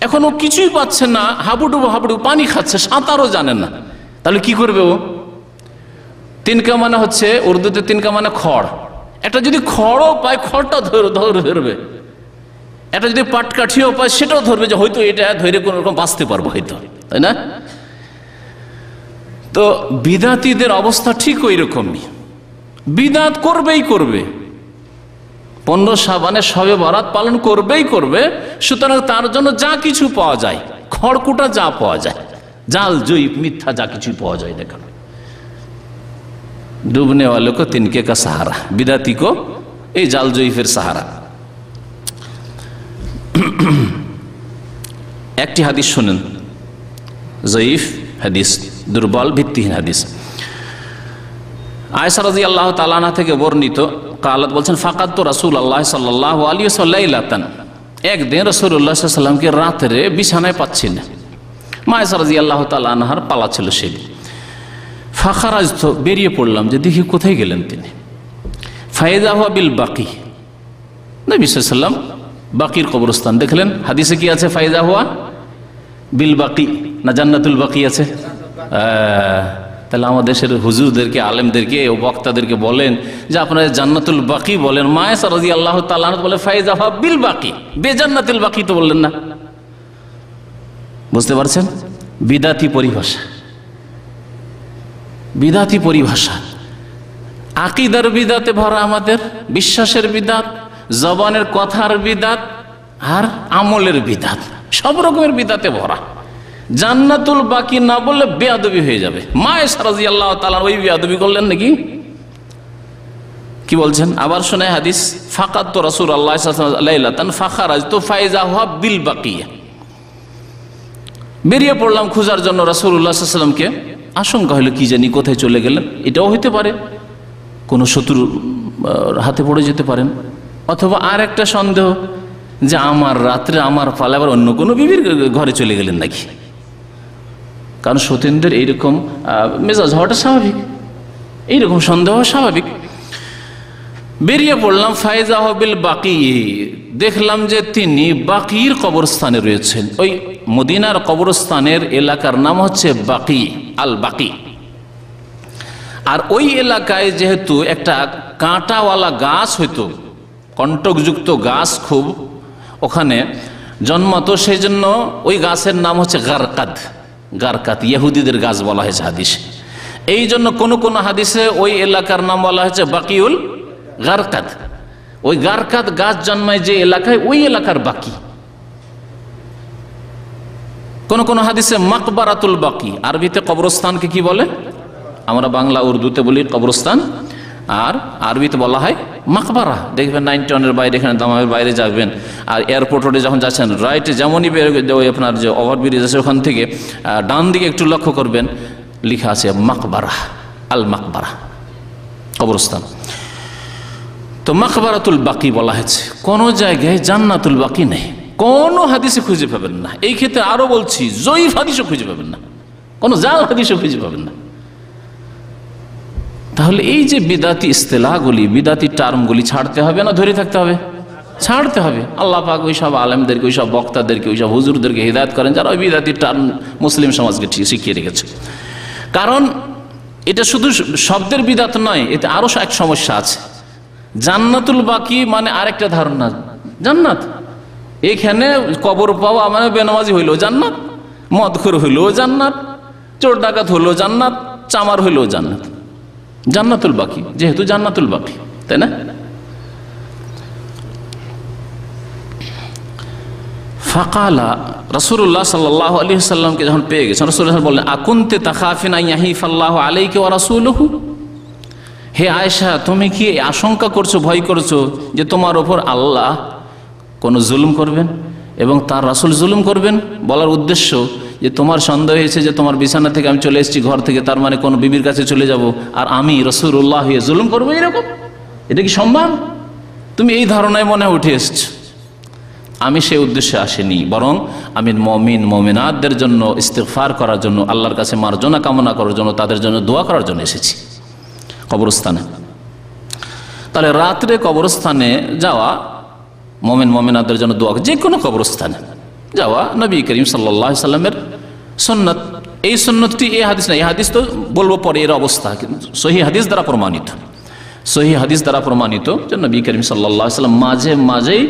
এখন ও কিছুই পাচ্ছে না, হাবুডুবু হাবুডুবু পানি খাচ্ছে, সাঁতারও জানে না, তাহলে কি করবে ও? তিনকা মানে হচ্ছে উর্দুতে তিনকা মানে খড়, একটা যদি খড়ও পায় খড়টা ধরবে, এটা যদি পাটকাঠিও পায় সেটাও ধরবে, যে হয়তো এটা ধরে কোনো রকম বাঁচতে পারবো হয়তো, তাই না? তো বিদাতীদের অবস্থা ঠিক ওই রকমই, বিদাত করবেই করবে, 15 শাবানে শবে বরাত পালন করবেই করবে। সুতরাং তার জন্য যা কিছু পাওয়া যায়, খড়কুটা যা পাওয়া যায়, জাল জয়ীফ মিথ্যা যা কিছু পাওয়া যায় দেখেন, ডুবনে वालों को तिनके का सहारा, बिदाती को এই জাল জয়ীফের সাহারা। একটি হাদিস শুনেন, জয়ীফ হাদিস, দুর্বল ভিত্তিহীন হাদিস। আয়েশা রাদিয়াল্লাহু তাআলা আনহা থেকে বর্ণিত, কালাত বলছেন ফাকাতু রাসূলুল্লাহ সাল্লাল্লাহু আলাইহি ওয়াসাল্লাম, একদিন রাসূলুল্লাহ সাল্লাল্লাহু আলাইহি ওয়াসাল্লামকে রাতে বিছানায় পাচ্ছি না। মা আয়েশা রাদিয়াল্লাহু তাআলা আনহার পালা ছিল সেদিন। ফাখারাজতু, বেরিয়ে পড়লাম যে দেখি কোথায় গেলেন তিনি। ফাইদা হুয়া বিল বাকি, নবী সাল্লাল্লাহু আলাইহি ওয়াসাল্লাম বাকির কবরস্থান দেখলেন। হাদিসে কি আছে? ফাইদা হুয়া বিল বাকি, না জান্নাতুল বাকি আছে? তাহলে আমাদের দেশের হুজুরদেরকে, আলেমদেরকে ও বক্তাদেরকে বলেন যে আপনারা জান্নাতুল বাকি বলেন, মা আয়েশা রাদিয়াল্লাহু তাআলা আনহা বলে ফাইদা হুয়া বিল বাকি, বেজান্নাতুল বাকি তো বললেন না। বুঝতে পারছেন? বিদাতি পরিভাষা, বিদাতি পরিভাষা। আকীদার বিদাতে ভরা আমাদের, বিশ্বাসের বিদাত, জবানের কথার বিদাত আর আমলের বিদাত, সব রকমের বিদাতে ভরা। জান্নাতুল বাকি না বললে বেয়াদবি হয়ে যাবে। মা আয়েশা রাদিয়াল্লাহু তাআলা ওই বেয়াদবি করলেন নাকি? কি বলছেন? আবার শুনে হাদিস, ফাকাতু রাসূলুল্লাহ সাল্লাল্লাহু আলাইহি ওয়াসাল্লাম লাইলাতান ফাখারাজতু ফাইজা হুয়া বিল বাকিয়া, বেরিয়ে পড়লাম খোঁজার জন্য রাসূলুল্লাহ সাল্লাল্লাহু আলাইহি ওয়াসাল্লামকে। আশঙ্কা হলো কি জানি কোথায় চলে গেলেন, এটাও হইতে পারে কোনো শত্রু হাতে পড়ে যেতে পারেন, অথবা আর একটা সন্দেহ যে আমার রাত্রে আমার পালে আবার অন্য কোনো বিবির ঘরে চলে গেলেন নাকি। কারণ সতীনদের এইরকম মেজাজ হওয়াটা স্বাভাবিক, এইরকম সন্দেহ স্বাভাবিক। বেরিয়ে পড়লাম, ফায়জা বিল বাকি, দেখলাম যে তিনি বাকির কবরস্থানে রয়েছেন। ওই মদিনার কবরস্থানের এলাকার নাম হচ্ছে বাকি, আল বাকি। আর ওই এলাকায় যেহেতু একটা কাঁটাওয়ালা গাছ হইতো, কণ্টকযুক্ত গাছ খুব ওখানে জন্মাতো, সেই জন্য ওই গাছের নাম হচ্ছে গারকাদ। গারকাত ইহুদিদের গাছ বলা হয়েছে হাদিসে। এই জন্য কোন কোন হাদিসে ওই এলাকার নাম বলা হয়েছে বাকিউল গারকাদ। ওই গারকাদ গাছ জন্মায় যে এলাকায়, ওই এলাকার বাকি। কোন কোন হাদিসে মাকবারাতুল বাকি, আরবিতে কবরস্থানকে কি বলে? আমরা বাংলা উর্দুতে বলি কবরস্থান, আর আরবিতে বলা হয় মাকবারা। দেখবেন 91-এর বাইরে, এখানে দামামের বাইরে যাবেন, আর এয়ারপোর্ট রোডে যখন যাচ্ছেন, রাইটে যেমনই আপনার যে ওভারব্রিজ আছে ওখান থেকে ডান দিকে একটু লক্ষ্য করবেন, লেখা আছে মাকবারা, আল মাকবারা, কবরস্থান। তো মাকবারাতুল বাকি বলা হয়েছে। কোন জায়গায় জান্নাতুল বাকি নেই, কোন হাদিসে খুঁজে পাবেন না। এই ক্ষেত্রে আরো বলছি, জয়ীফ হাদিসও খুঁজে পাবেন না, কোন জাল হাদিসও খুঁজে পাবেন না। তাহলে এই যে বিদাতি ইস্তেলাহগুলি, বিদাতি টার্মগুলি ছাড়তে হবে না ধরে থাকতে হবে? ছাড়তে হবে। আল্লাহ পাক ওই সব আলেমদেরকে, ওই সব বক্তাদেরকে, ওই সব হুজুরদেরকে হিদায়াত করেন যারা ওই বিদাতি টার্ম মুসলিম সমাজকে শিখিয়ে রেখেছে। কারণ এটা শুধু শব্দের বিদাত নয়, এতে আরো এক সমস্যা আছে। জান্নাতুল বাকি মানে আরেকটা ধারণা, জান্নাত এখানে কবর পাওয়া মানে বেনামাজি হইলো জান্নাত, মদখোর হইলো জান্নাত, চোর ডাকাত হইলো জান্নাত, চামার হইলো জান্নাত। জান্নাতুল বাকি যেহেতু জান্নাতুল বাকি, তাই না? ফাকালা রাসূলুল্লাহ সাল্লাল্লাহু আলাইহি ওয়াসাল্লামকে যখন পেয়ে গেছেন, রাসূলুল্লাহ বললেন, আকুনতে তাখাফিনা ইয়াহিফাল্লাহু আলাইকা ওয়া রাসূলুহু, হে আয়েশা তুমি কি আশঙ্কা করছো, ভয় করছো যে তোমার ওপর আল্লাহ কোনো জুলুম করবেন এবং তার রাসূল জুলুম করবেন? বলার উদ্দেশ্য যে তোমার সন্দেহ হয়েছে যে তোমার বিছানা থেকে আমি চলে এসেছি ঘর থেকে, তার মানে কোনো বিবির কাছে চলে যাব আর আমি রাসূলুল্লাহ হয়ে জুলুম করবো, এরকম? এটা কি সম্ভব? তুমি এই ধারণায় মনে উঠে এসছো। আমি সেই উদ্দেশ্যে আসিনি, বরং আমি মুমিন মুমিনাতদের জন্য ইস্তিগফার করার জন্য, আল্লাহর কাছে মার্জনা কামনা করার জন্য, তাদের জন্য দোয়া করার জন্য এসেছি কবরস্থানে। তাহলে রাত্রে কবরস্থানে যাওয়া, মুমিন মুমিনাতদের জন্য দোয়া, যে কোনো কবরস্থানে যাওয়া নবী করিম সাল্লাল্লাহু আলাইহি সাল্লামের সুন্নাত। এই সুন্নতটি এই হাদিস না, এই হাদিস তো বলবো পরে এর অবস্থা, সহিহ হাদিস দ্বারা প্রমাণিত, সহিহ হাদিস দ্বারা প্রমাণিত যে নবী করিম সাল্লাল্লাহু আলাইহি সাল্লাম মাঝে মাঝেই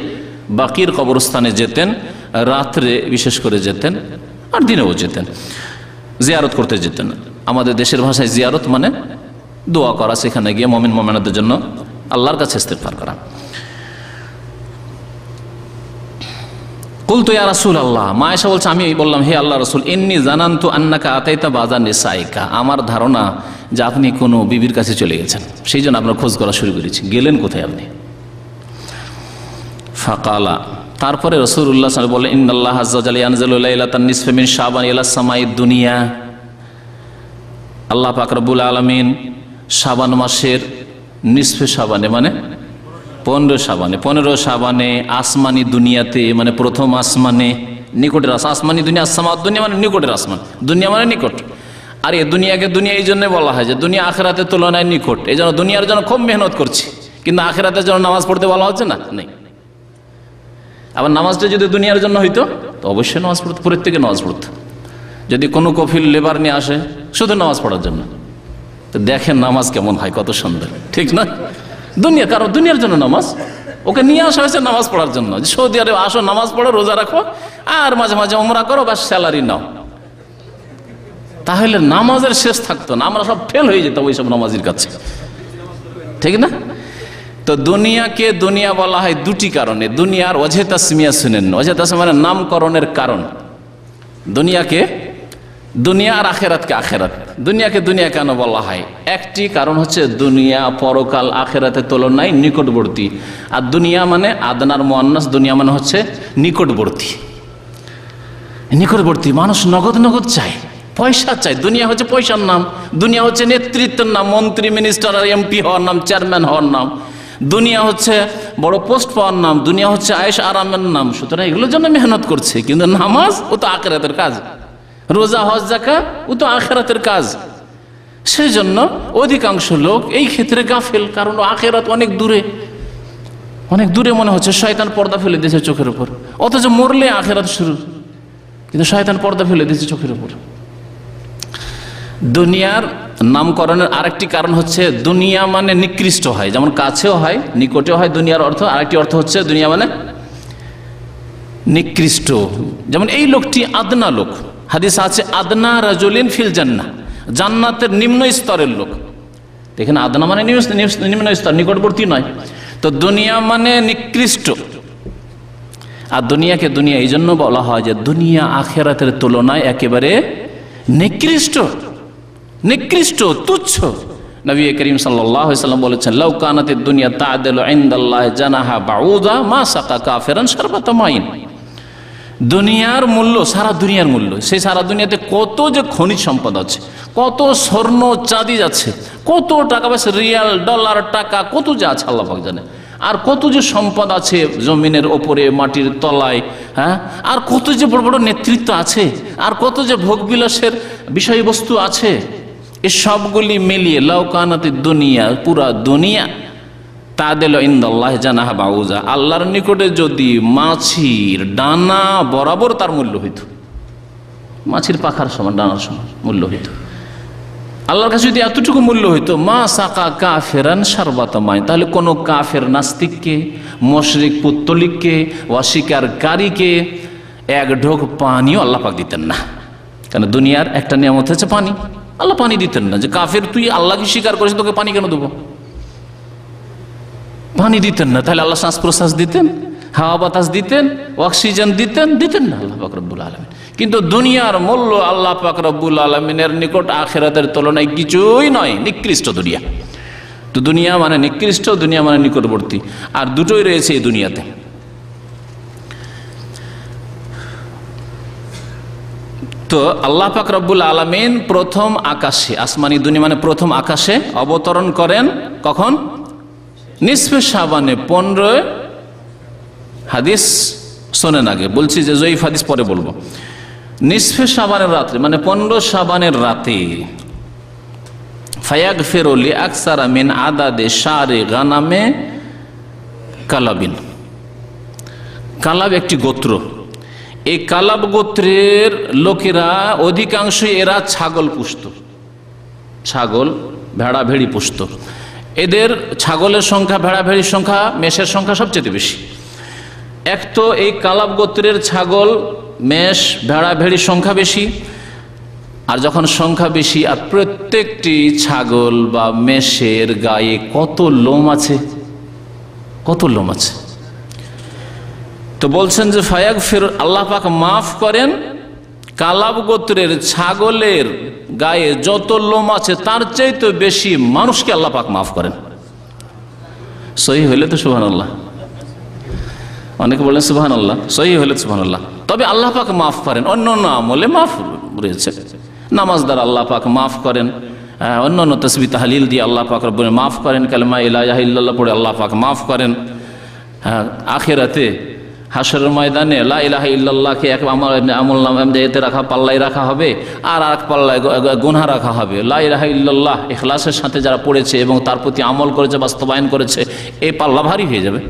বাকির কবরস্থানে যেতেন, রাত্রে বিশেষ করে যেতেন, আর দিনেও যেতেন, জিয়ারত করতে যেতেন। আমাদের দেশের ভাষায় জিয়ারত মানে দোয়া করা, সেখানে গিয়ে মুমিন মুমিনাতদের জন্য আল্লাহর কাছে ইস্তিগফার করা। কুলতু ইয়া রাসূলুল্লাহ, মা আয়েশা বলছে আমি বললাম হে আল্লাহ রাসূল, ইন্নী জানান্তু আন্নাকা আতাইতা বাযা নিসাইকা, আমার ধারণা যে আপনি কোনো বিবির কাছে চলে গেছেন, সেই জন্য আপনার খোঁজ করা শুরু করেছি। গেলেন কোথায় আপনি? ফাকালা, তারপরে রাসূলুল্লাহ সাল্লাল্লাহু আলাইহি ওয়াসাল্লাম বললেন ইন্নাল্লাহা আযজা ওয়া জাল্লা ইয়ানজিলু লাইলাতান নিসফি মিন শাবান ইলা সামাইদ দুনিয়া, আল্লাহ পাক রব্বুল আলামিন শাবান মাসের নিসফে শাবানে মানে 15 শাবানে আসমানি দুনিয়াতে মানে প্রথম আসমানে, নিকটের আসমানি দুনিয়া, আসমাদ দুনিয়া মানে নিকটের আসমান, দুনিয়া মানে নিকট। আর এই দুনিয়াকে দুনিয়া এই জন্য বলা হয় যে দুনিয়া আখিরাতের তুলনায় নিকট, এই জন্য দুনিয়ার জন্য খুব মেহনত করছি, কিন্তু আখিরাতের জন্য নামাজ পড়তে বলা হচ্ছে না, নেই। আবার নামাজটা যদি দুনিয়ার জন্য হইতো তো অবশ্যই নামাজ পড়তো, প্রত্যেকে নামাজ পড়তো। যদি কোনো কফিল লেবার নিয়ে আসে শুধু নামাজ পড়ার জন্য, তো দেখেন নামাজ কেমন হয়, কত সুন্দর, ঠিক না? দুনিয়া, কারণ দুনিয়ার জন্য নামাজ, ওকে নিয়ে আসা হয়েছে নামাজ পড়ার জন্য। সৌদি আরবে আসো, নামাজ পড়ো, রোজা রাখো, আর মাঝে মাঝে উমরা করো, বা স্যালারি নাও, তাহলে নামাজের শেষ থাকতো না, আমরা সব ফেল হয়ে যেতাম ওইসব নামাজের কাছে, ঠিক না? তো দুনিয়াকে দুনিয়া বলা হয় দুটি কারণে। দুনিয়ার ওয়াজহে তাসমিয়া শুনেন, ওয়াজহে তাসমিয়া মানে নামকরণের কারণ। দুনিয়াকে দুনিয়া আর আখেরাতকে আখেরাত। দুনিয়াকে দুনিয়া কেন বলা হয়? একটি কারণ হচ্ছে দুনিয়া পরকাল আখেরাতের তুলনায় নিকটবর্তী। আর দুনিয়া মানে আদনার মুআন্নাস, দুনিয়া মানে হচ্ছে নিকটবর্তী। নিকটবর্তী মানুষ নগদ নগদ চায়, পয়সা চায়। দুনিয়া হচ্ছে পয়সার নাম, দুনিয়া হচ্ছে নেতৃত্বের নাম, মন্ত্রী মিনিস্টার আর এমপি হওয়ার নাম, চেয়ারম্যান হওয়ার নাম। দুনিয়া হচ্ছে বড় পোস্ট পাওয়ার নাম, দুনিয়া হচ্ছে আয়েশ আরামের নাম। সুতরাং এগুলোর জন্য মেহনত করছে, কিন্তু নামাজ ও তো আখিরাতের কাজ, রোজা হজ যাকাত ও তো আখিরাতের কাজ। সেই জন্য অধিকাংশ লোক এই ক্ষেত্রে গাফেল, কারণ আখিরাত অনেক দূরে, অনেক দূরে মনে হচ্ছে। শয়তান পর্দা ফেলে দিয়েছে চোখের উপর, অথচ মরলে আখিরাত শুরু, কিন্তু শয়তান পর্দা ফেলে দিয়েছে চোখের উপর। দুনিয়ার নামকরণের আরেকটি কারণ হচ্ছে দুনিয়া মানে নিকৃষ্ট হয়, যেমন কাছেও হয় নিকটেও হয় দুনিয়ার অর্থ। আরেকটি অর্থ হচ্ছে দুনিয়া মানে নিকৃষ্ট, যেমন এই লোকটি আদনা লোক। হাদিস আছে আদনা রাজুলিন ফিল জান্নাহ, জান্নাতের নিম্ন স্তরের লোক। দেখেন আদনা মানে নিম্ন স্তর, নিকটবর্তী নয়। তো দুনিয়া মানে নিকৃষ্ট। আর দুনিয়াকে দুনিয়া এই জন্য বলা হয় যে দুনিয়া আখিরাতের তুলনায় একেবারে নিকৃষ্ট, নিকৃষ্ট, তুচ্ছ। নবী করিম সাল্লাল্লাহু আলাইহি ওয়াসাল্লাম বলেছেন লাউ কানাতিদ দুনিয়া তা'দিলু ইনদাল্লাহি জানাহা বাউদা মা সাকা কাফিরান শারবাতা মাইন। দুনিয়ার মূল্য, সারা দুনিয়ার মূল্য, সেই সারা দুনিয়াতে কত যে খনিজ সম্পদ আছে, কত স্বর্ণ চাঁদি আছে, কত টাকা পয়সা, রিয়াল ডলার টাকা, কত যে আছে আল্লাহ পাক জানে। আর কত যে সম্পদ আছে জমিনের ওপরে, মাটির তলায়, হ্যাঁ, আর কত যে বড় বড় নেতৃত্ব আছে, আর কত যে ভোগবিলাসের বিষয়বস্তু আছে। এই সবগুলি মিলিয়ে লাউ কানাতিদ দুনিয়া, পুরা দুনিয়া তা'দিলু ইনদাল্লাহি জানাহা বাউজা, আল্লাহর নিকটে যদি মাছির ডানা বরাবর তার মূল্য হইত, মাছির পাখার সমান, ডানার সমান মূল্য হইত, আল্লাহর কাছে যদি এতটুকু মূল্য হইতো, মা সাকা কাফিরান শারবাতা মাইন, তাহলে কোনো কাফের নাস্তিককে, মুশরিক পুত্তলিককে, অস্বীকারীকে এক ঢোক পানিও আল্লাহ পাক দিতেন না। কারণ দুনিয়ার একটা নিয়ামত হচ্ছে পানি, আল্লাহ পানি দিতেন না। যে কাফের তুই আল্লাহকে স্বীকার করিস, তোকে পানি কেন দেবো? পানি দিতেন না। তাহলে আল্লাহ শ্বাস প্রশ্বাস দিতেন, হাওয়া বাতাস দিতেন, অক্সিজেন দিতেন, দিতেন না আল্লাহ পাক রব্বুল আলামিন। কিন্তু দুনিয়ার মূল্য আল্লাহ পাক রব্বুল আলামিনের নিকট আখিরাতের তুলনায় কিছুই নয়, নিকৃষ্ট দুনিয়া। তো দুনিয়া মানে নিকৃষ্ট, দুনিয়া মানে নিকটবর্তী, আর দুটোই রয়েছে এই দুনিয়াতে। তো আল্লাহ পাক রব্বুল আলামিন প্রথম আকাশে, আসমানি দুনিয়া মানে প্রথম আকাশে অবতরণ করেন কখন? নিসফে শাবানে, 15 হাদিস শোনেন আগে, বলছি যে জয়ীফ হাদিস পরে বলবো। নিসফে শাবানের রাতে মানে 15 শাবানের রাতে, ফায়াগফিরু লিআকসারা মিন আদাদে শারি গানামে কালাবিন। কালাব একটি গোত্র, এই কালাব গোত্রের লোকেরা অধিকাংশ এরা ছাগল পুষত, ছাগল ভেড়া ভেড়ি পুষত। এদের ছাগলের সংখ্যা, ভেড়া ভেড়ির সংখ্যা, মেষের সংখ্যা সবচেয়ে বেশি। এক তো এই কালাব গোত্রের ছাগল, মেষ, ভেড়া ভেড়ির সংখ্যা বেশি। আর যখন সংখ্যা বেশি, আর প্রত্যেকটি ছাগল বা মেষের গায়ে কত লোম আছে, কত লোম আছে। তো বলছেন যে ফায়াগফির, আল্লাহ পাক মাফ করেন কালাব গোত্রের ছাগলের গায়ে যত লোম আছে তার চাইতে বেশি মানুষকে আল্লাহ পাক মাফ করেন। সহি হইলে তো সুবহানাল্লাহ, অনেকে বলেন সুবহানাল্লাহ, সহি হইলে সুবহানাল্লাহ। তবে আল্লাহ পাক মাফ করেন, অন্য অন্য আমলে মাফ রয়েছে, নামাজ দ্বারা আল্লাহ পাক মাফ করেন, অন্য অন্য তাসবিহ তাহলিল দিয়ে আল্লাহ পাক রব্বুল মাফ করেন, কালেমা লা ইলাহা ইল্লাল্লাহ পড়ে আল্লাহ পাক মাফ করেন। আখিরাতে হাশরের ময়দানে লা ইলাহা ইল্লাল্লাহকে এক আমল নামায় এতে রাখা, পাল্লায় রাখা হবে, আর এক পাল্লায় গুনাহ রাখা হবে। লা ইলাহা ইল্লাল্লাহ ইখলাসের সাথে যারা পড়েছে এবং তার প্রতি আমল করেছে, বাস্তবায়ন করেছে, এই পাল্লা ভারী হয়ে যাবে।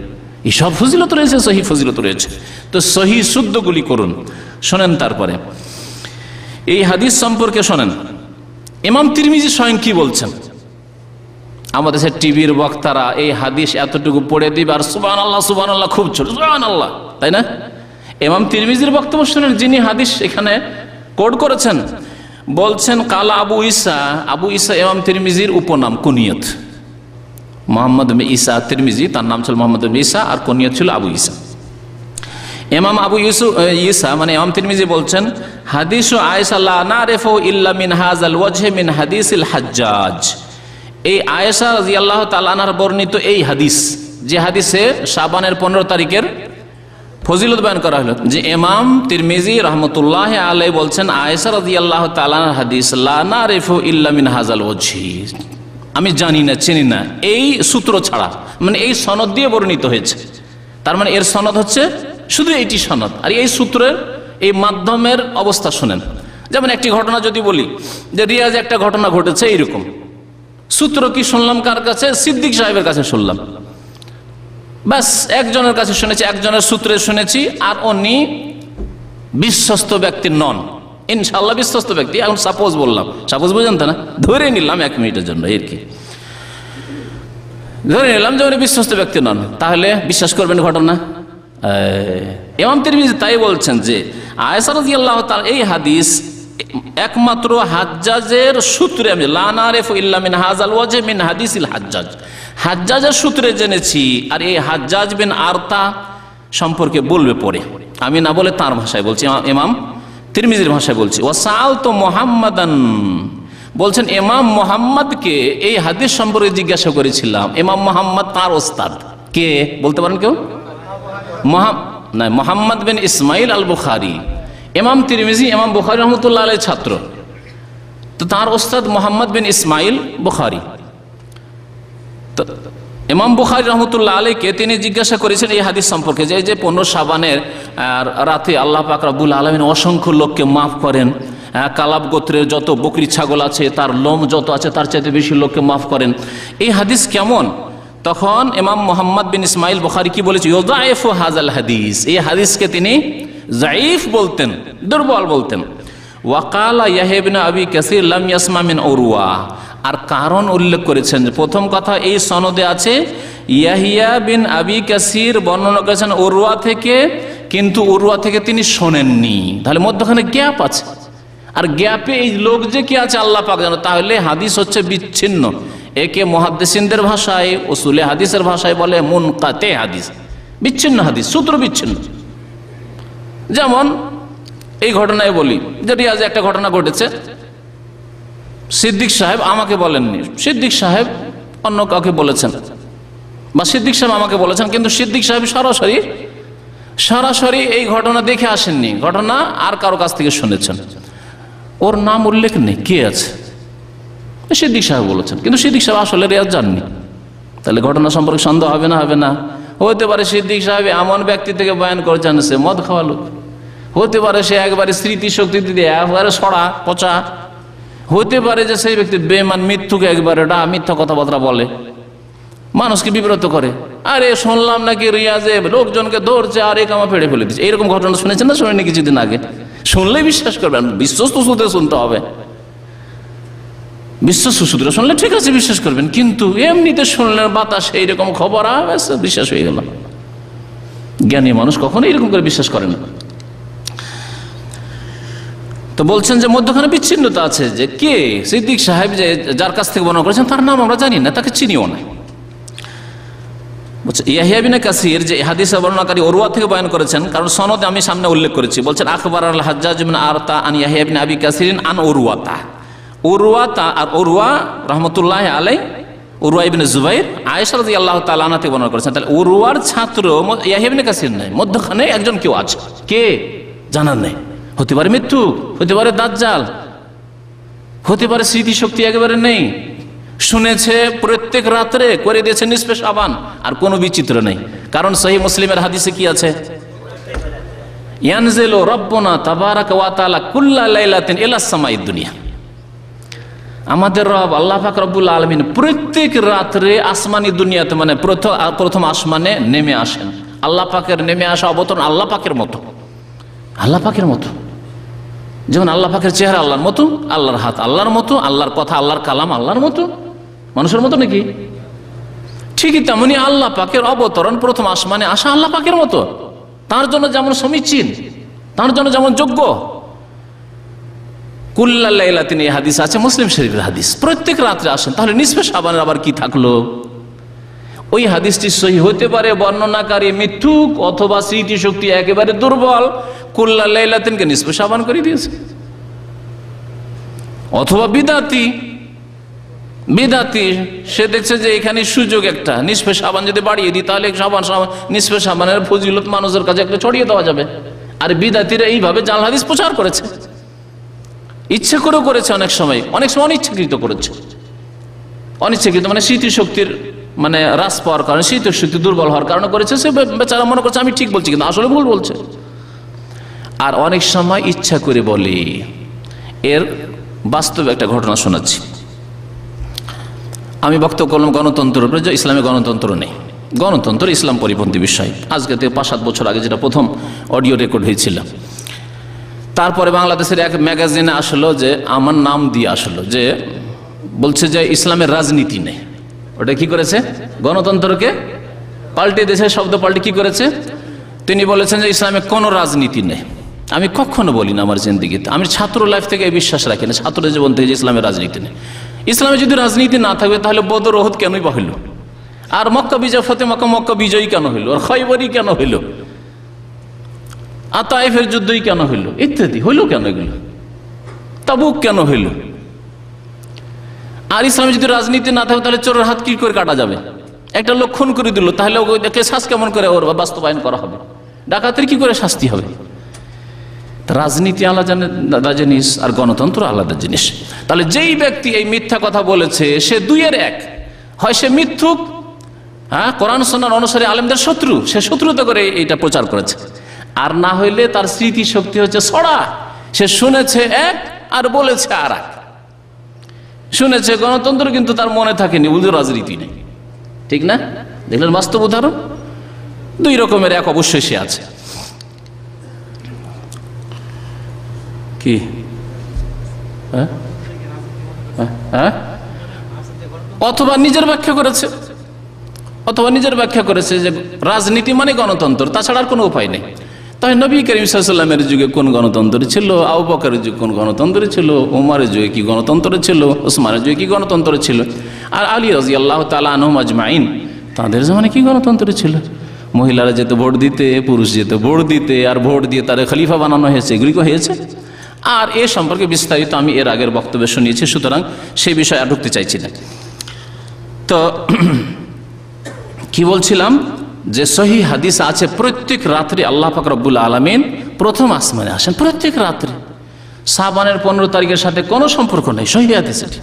এইসব ফজিলত রয়েছে, সহি ফজিলত রয়েছে। তো সহি শুদ্ধগুলি করুন। শোনেন তারপরে এই হাদিস সম্পর্কে শোনেন, ইমাম তিরমিজি স্বয়ং কি বলছেন। আমাদের দেশের টিভির বক্তারা এই হাদিস এতটুকু পড়ে দিবে আর সুবহানাল্লাহ সুবহানাল্লাহ খুব ছোট সুবহানাল্লাহ, তাই না? ইমাম তিরমিজির বক্তব্য শুনেন, যিনি হাদিস এখানে কোট করেছেন। বলছেন কালা আবু ঈসা, আবু ঈসা ইমাম তিরমিজির উপনাম, কুনিয়ত। মোহাম্মদ ঈসা তিরমিজি, তার নাম ছিল মোহাম্মদ ঈসা আর কুনিয়ত ছিল আবু ঈসা। ইমাম আবু ঈসা মানে ইমাম তিরমিজি বলছেন হাদিস আয়েশা লা নারিফু ইল্লা মিন হাযাল ওয়াজহি মিন হাদিসিল হাজ্জাজ। এই আয়েশা রাদিয়াল্লাহু তাআলা আনহার বর্ণিত এই হাদিস, যে হাদিসে শাবানের 15 তারিখের ফজিলত বয়ান করা হলো, যে ইমাম তিরমিজি রাহমাতুল্লাহ আলাইহি বলছেন আয়েশা রাদিয়াল্লাহু তাআলা আনহার হাদিস লা নারিফু ইল্লা মিন হাযাল ওয়াজহি, আমি জানি না, চিনি না এই সূত্র ছাড়া, মানে এই সনদ দিয়ে বর্ণিত হয়েছে। তার মানে এর সনদ হচ্ছে শুধু এইটি সনদ, আর এই সূত্রের এই মাধ্যমের অবস্থা শুনেন। যেমন একটি ঘটনা যদি বলি যে রিয়াজে একটা ঘটনা ঘটেছে, এইরকম সূত্র কি শুনলাম কার কাছে? সিদ্দিক সাহেবের কাছে শুনলাম, ব্যাস একজনের কাছে শুনেছি, একজনের সূত্রে শুনেছি, আর উনি বিশ্বস্ত ব্যক্তি নন, ইনশাআল্লাহ বিশ্বস্ত ব্যক্তি। এখন সাপোজ বললাম, সাপোজ বুঝেন তো না, ধরে নিলাম 1 মিনিটের জন্য, এর কি ধরে নিলাম যে উনি বিশ্বস্ত ব্যক্তি নন, তাহলে বিশ্বাস করবেন ঘটনা? ইমাম তিরমিজি তাই বলছেন যে আয়েশা রাদিয়াল্লাহু তাআলা এই হাদিস একমাত্র হাজ্জাজের সূত্রে, আমি লা নারিফু ইল্লা মিন হাযাল ওয়াজহি মিন হাদিসিল হাজ্জাজ, হাজ্জাজের সূত্রে জেনেছি। আর এই হাজ্জাজ বিন আরতা সম্পর্কে বলবে পরে, আমি না বলে তার ভাষায় বলছি, ইমাম তিরমিজির ভাষায় বলছি। ওয়াসাআলতু মুহাম্মাদান, বলছেন ইমাম মুহাম্মদকে এই হাদিস সম্পর্কে জিজ্ঞাসা করেছিলাম। ইমাম মুহাম্মদ তার ওস্তাদ কে বলতে পারেন কেউ? মুহাম্মদ বিন ইসমাইল আল বুখারী। ইমাম তিরমিজি ইমাম বুখারী রহমতুল্লাহ আলাইহির ছাত্র, তো তার ওস্তাদ মুহাম্মদ বিন ইসমাইল বুখারী। তো ইমাম বুখারী রহমতুল্লাহ আলাইহিকে তিনি জিজ্ঞাসা করেছেন এই হাদিস সম্পর্কে, যে 15 শাবানের রাতে আল্লাহ পাক রব্বুল আলামিন অসংখ্য লোককে মাফ করেন, কালাব গোত্রের যত বকরি ছাগল আছে তার লোম যত আছে তার চাইতে বেশি লোককে মাফ করেন, এই হাদিস কেমন? তখন ইমাম মুহাম্মদ বিন ইসমাইল বুখারী কি বলেছে? ইউযাইফু হাযাল হাদিস, এই হাদিসকে তিনি যায়ীফ বলতেন, দুর্বল বলতেন। ওয়াকালা ইয়াহইয়া ইবনে আবি কাসীর লাম ইয়াসমা মিন উরওয়া, আর কারণ উল্লেখ করেছেন। প্রথম কথা, এই সনদে আছে ইয়াহইয়া বিন আবি কাসীর বর্ণনা করেছেন উরওয়া থেকে, কিন্তু উরওয়া থেকে তিনি শোনেননি, তাহলে মধ্যখানে গ্যাপ আছে। আর গ্যাপে এই লোক যে কি আছে আল্লাহ পাক জানে, তাহলে হাদিস হচ্ছে বিচ্ছিন্ন। একে মুহাদ্দিসিনদের ভাষায়, উসুলে হাদিসের ভাষায় বলে মুনকাতে হাদিস, বিচ্ছিন্ন হাদিস, সূত্র বিচ্ছিন্ন। যেমন এই ঘটনায় বলি যে রিয়াজে একটা ঘটনা ঘটেছে, সিদ্দিক সাহেব আমাকে বলেননি, সিদ্দিক সাহেব অন্য কাউকে বলেছেন, বা সিদ্দিক সাহেব আমাকে বলেছেন, কিন্তু সিদ্দিক সাহেব সরাসরি এই ঘটনা দেখে আসেননি, ঘটনা আর কারো কাছ থেকে শুনেছেন, ওর নাম উল্লেখ নেই, কে আছে? সিদ্দিক সাহেব বলেছেন, কিন্তু সিদ্দিক সাহেব আসলে রিয়াজ যাননি। তাহলে ঘটনা সম্পর্কে সন্দেহ হবে না? হবে না। হতে পারে সিদ্দিক সাহেব এমন ব্যক্তি থেকে বয়ান করেছেন সে মদ খাওয়া লোক, হতে পারে সে একবারে স্মৃতিশক্তি দিয়ে একবারে সড়া পচা, হতে পারে যে সেই ব্যক্তি বেমান, মৃত্যুক, একবারে মিথ্যা কথাবার্তা বলে, মানুষকে বিব্রত করে। আরে শুনলাম নাকি রিয়াজে লোকজনকে ধরছে আর এই কামা ফেড়ে ফেলে দিচ্ছে, এইরকম ঘটনা শুনেছেন না? শুনেনি কিছুদিন আগে? শুনলেই বিশ্বাস করবেন, বিশ্বস্ত সূত্রে শুনতে হবে, বিশ্বস্ত সূত্রে শুনলে ঠিক আছে বিশ্বাস করবেন, কিন্তু এমনিতে শুনলে বাতাস এইরকম খবর বিশ্বাস হয়ে গেল। জ্ঞানী মানুষ কখনো এরকম করে বিশ্বাস করে না। তো বলছেন যে মধ্যখানে বিচ্ছিন্নতা আছে, যে কে সিদ্দিক সাহেব যে যার কাছ থেকে বর্ণনা করেছেন তার নাম আমরা জানি না, তাকে চিনিও না। ইয়াহিয়া বিন কাসির যে হাদিসের বর্ণনাকারী উরওয়া থেকে বয়ান করেছেন, কারণ সনদে আমি সামনে উল্লেখ করেছি, বলছেন আখবার আল হাজ্জাজ বিন আরতা আন ইয়াহিয়া বিন আবি কাসিরিন আন উরওয়াতা। উরওয়াতা আর উরওয়া রাহমাতুল্লাহ আলাইহি, উরওয়া ইবনে জুবাইর আয়েশা রাদিয়াল্লাহু তাআলা আনহা থেকে বর্ণনা করেছেন। তাহলে উরওয়ার ছাত্র ইয়াহিয়া বিন কাসির নাই, মধ্যখানে একজন কেউ আছে, কে জানার নেই। হতে পারে মৃত্যু, হতে পারে দাজ্জাল, হতে পারে স্মৃতিশক্তি একেবারে নেই, শুনেছে প্রত্যেক রাত্রে করে দিয়েছে নিসফে শাবান, আর কোনো বিচিত্র নেই। কারণ সহিহ মুসলিমের হাদিসে কি আছে? ইয়ানজিলু রাব্বুনা তাবারাকা ওয়া তাআলা কুল্লা লাইলাতিন ইলা সামাইদ দুনিয়া। আমাদের রব আল্লাহ পাক রব্বুল আলামিন প্রত্যেক রাত্রে আসমানি দুনিয়াতে, মানে প্রথম আসমানে নেমে আসেন। আল্লাহ পাকের নেমে আসা অবতরণ আল্লাহ পাকের মতো, আল্লাহ পাকের মতো। যেমন আল্লাহ পাকের চেহারা আল্লাহর মতো, আল্লাহর হাত আল্লাহর মতো, আল্লাহর কথা আল্লাহর কালাম আল্লাহর মতো, মানুষের মতো নাকি? ঠিকই তেমনি আল্লাহ পাকের অবতরণ প্রথম আসমানে আসা আল্লাহ পাকের মতো, তার জন্য যেমন সমীচীন, তার জন্য যেমন যোগ্য। কুল্লা লাইলাতিন, এই হাদিস আছে মুসলিম শরীফের হাদিস, প্রত্যেক রাত্রে আসেন। তাহলে নিসফে শাবানের আবার কি থাকলো? ওই হাদিসটি সহিহ হতে পারে, বর্ণনাকারী মিথ্যুক অথবা স্মৃতিশক্তি একেবারে দুর্বল, কুল্লা লাইলাতিনকে নিসফে শাবান করে দিয়েছে। অথবা বিদাতি, সে দেখছে যে এখানে সুযোগ একটা, নিসফে শাবান যদি বাড়িয়ে দিই তাহলে নিসফে শাবানের ফজিলত মানুষের কাছে একটা ছড়িয়ে দেওয়া যাবে। আর বিদাতিরা এইভাবে জাল হাদিস প্রচার করেছে, ইচ্ছে করেও করেছে, অনেক সময় অনিচ্ছাকৃত করেছে। অনিচ্ছাকৃত মানে স্মৃতিশক্তির মানে হ্রাস পাওয়ার কারণে, স্মৃতিশক্তি দুর্বল হওয়ার কারণে করেছে। সে বেচারা মনে করছে আমি ঠিক বলছি, কিন্তু আসলে ভুল বলছে। আর অনেক সময় ইচ্ছা করে বলে। এর বাস্তবে একটা ঘটনা শোনাচ্ছি। আমি বক্তব্য করলাম গণতন্ত্রের উপরে, যে ইসলামে গণতন্ত্র নেই, গণতন্ত্র ইসলাম পরিপন্থী বিষয়। আজকে থেকে 5-7 বছর আগে যেটা প্রথম অডিও রেকর্ড হয়েছিল। তারপরে বাংলাদেশের এক ম্যাগাজিনে আসলো, যে আমার নাম দিয়ে আসলো, যে বলছে যে ইসলামের রাজনীতি নেই। ওটা কি করেছে? গণতন্ত্রকে পাল্টে দেশের শব্দ পাল্টে কি করেছে? তিনি বলেছেন যে ইসলামে কোনো রাজনীতি নেই। আমি কখনো বলি না আমার জিন্দিগিতে, আমি ছাত্র লাইফ থেকে বিশ্বাস রাখি না, ছাত্র জীবন থেকে, যে ইসলামের রাজনীতি নেই। ইসলামে যদি রাজনীতি না থাকবে তাহলে বদর ওহুদ কেনই বা হইল? আর মক্কা বিজয়, ফতে মক্কা বিজয়ী কেন হইল? আর খয়বরী কেন হইল? আর তায়েফের যুদ্ধই কেন হইল? ইত্যাদি হইল কেন এগুলো? তাবুক কেন হইল? আর ইসলামে যদি রাজনীতি না থাকে তাহলে চোরের হাত কি করে কাটা যাবে? একটা লোক খুন করে দিল, তাহলে ওকে শ্বাস কেমন করে ওর বাস্তবায়ন করা হবে? ডাকাতের কি করে শাস্তি হবে? রাজনীতি আলাদা জিনিস আর গণতন্ত্র আলাদা জিনিস। তাহলে যেই ব্যক্তি এই মিথ্যা কথা বলেছে, সে দুইয়ের এক, হয় সে মিথ্যুক, কোরআন সুন্নাহর অনুসারী আলেমদের শত্রু, সে শত্রুতা করে এটা প্রচার করেছে। আর না হইলে তার স্মৃতি শক্তি হচ্ছে ছড়া, সে শুনেছে এক আর বলেছে আর এক। শুনেছে গণতন্ত্র, কিন্তু তার মনে থাকেনি, বুঝে রাজনীতি নেই। ঠিক না? দেখলেন বাস্তব উদাহরণ। দুই রকমের এক অবশ্যই সে আছে। কি অথবা নিজের ব্যাখ্যা করেছে, যে রাজনীতি মানে গণতন্ত্র, তাছাড়া আর কোনো উপায় নেই। তাই নবী করিম সাল্লাল্লাহু আলাইহি ওয়াসাল্লামের যুগে কোন গণতন্ত্র ছিল, আবু বকরের যুগে কোন গণতন্ত্র ছিল, ওমরের যুগে কি গণতন্ত্র ছিল, ওসমানের যুগে কি গণতন্ত্র ছিল, আর আলী রাদিয়াল্লাহু তাআলা আনহুম আজমাইন তাদের জামানে কি গণতন্ত্র ছিল? মহিলারা যেত ভোট দিতে, পুরুষ যেত ভোট দিতে, আর ভোট দিয়ে তাদের খলিফা বানানো হয়েছে, এগুলি হয়েছে। আর এ সম্পর্কে বিস্তারিত আমি এর আগের বক্তব্যে শুনিয়েছি, সুতরাং সেই বিষয়ে আর ঢুকতে চাইছি না। তো কি বলছিলাম, যে সহিহ হাদিস আছে প্রত্যেক রাত্রে আল্লাহ পাক রব্বুল আলামিন প্রথম আসমানে আসেন, প্রত্যেক রাত্রে। শাবানের 15 তারিখের সাথে কোনো সম্পর্ক নেই, সহিহ হাদিস এটি।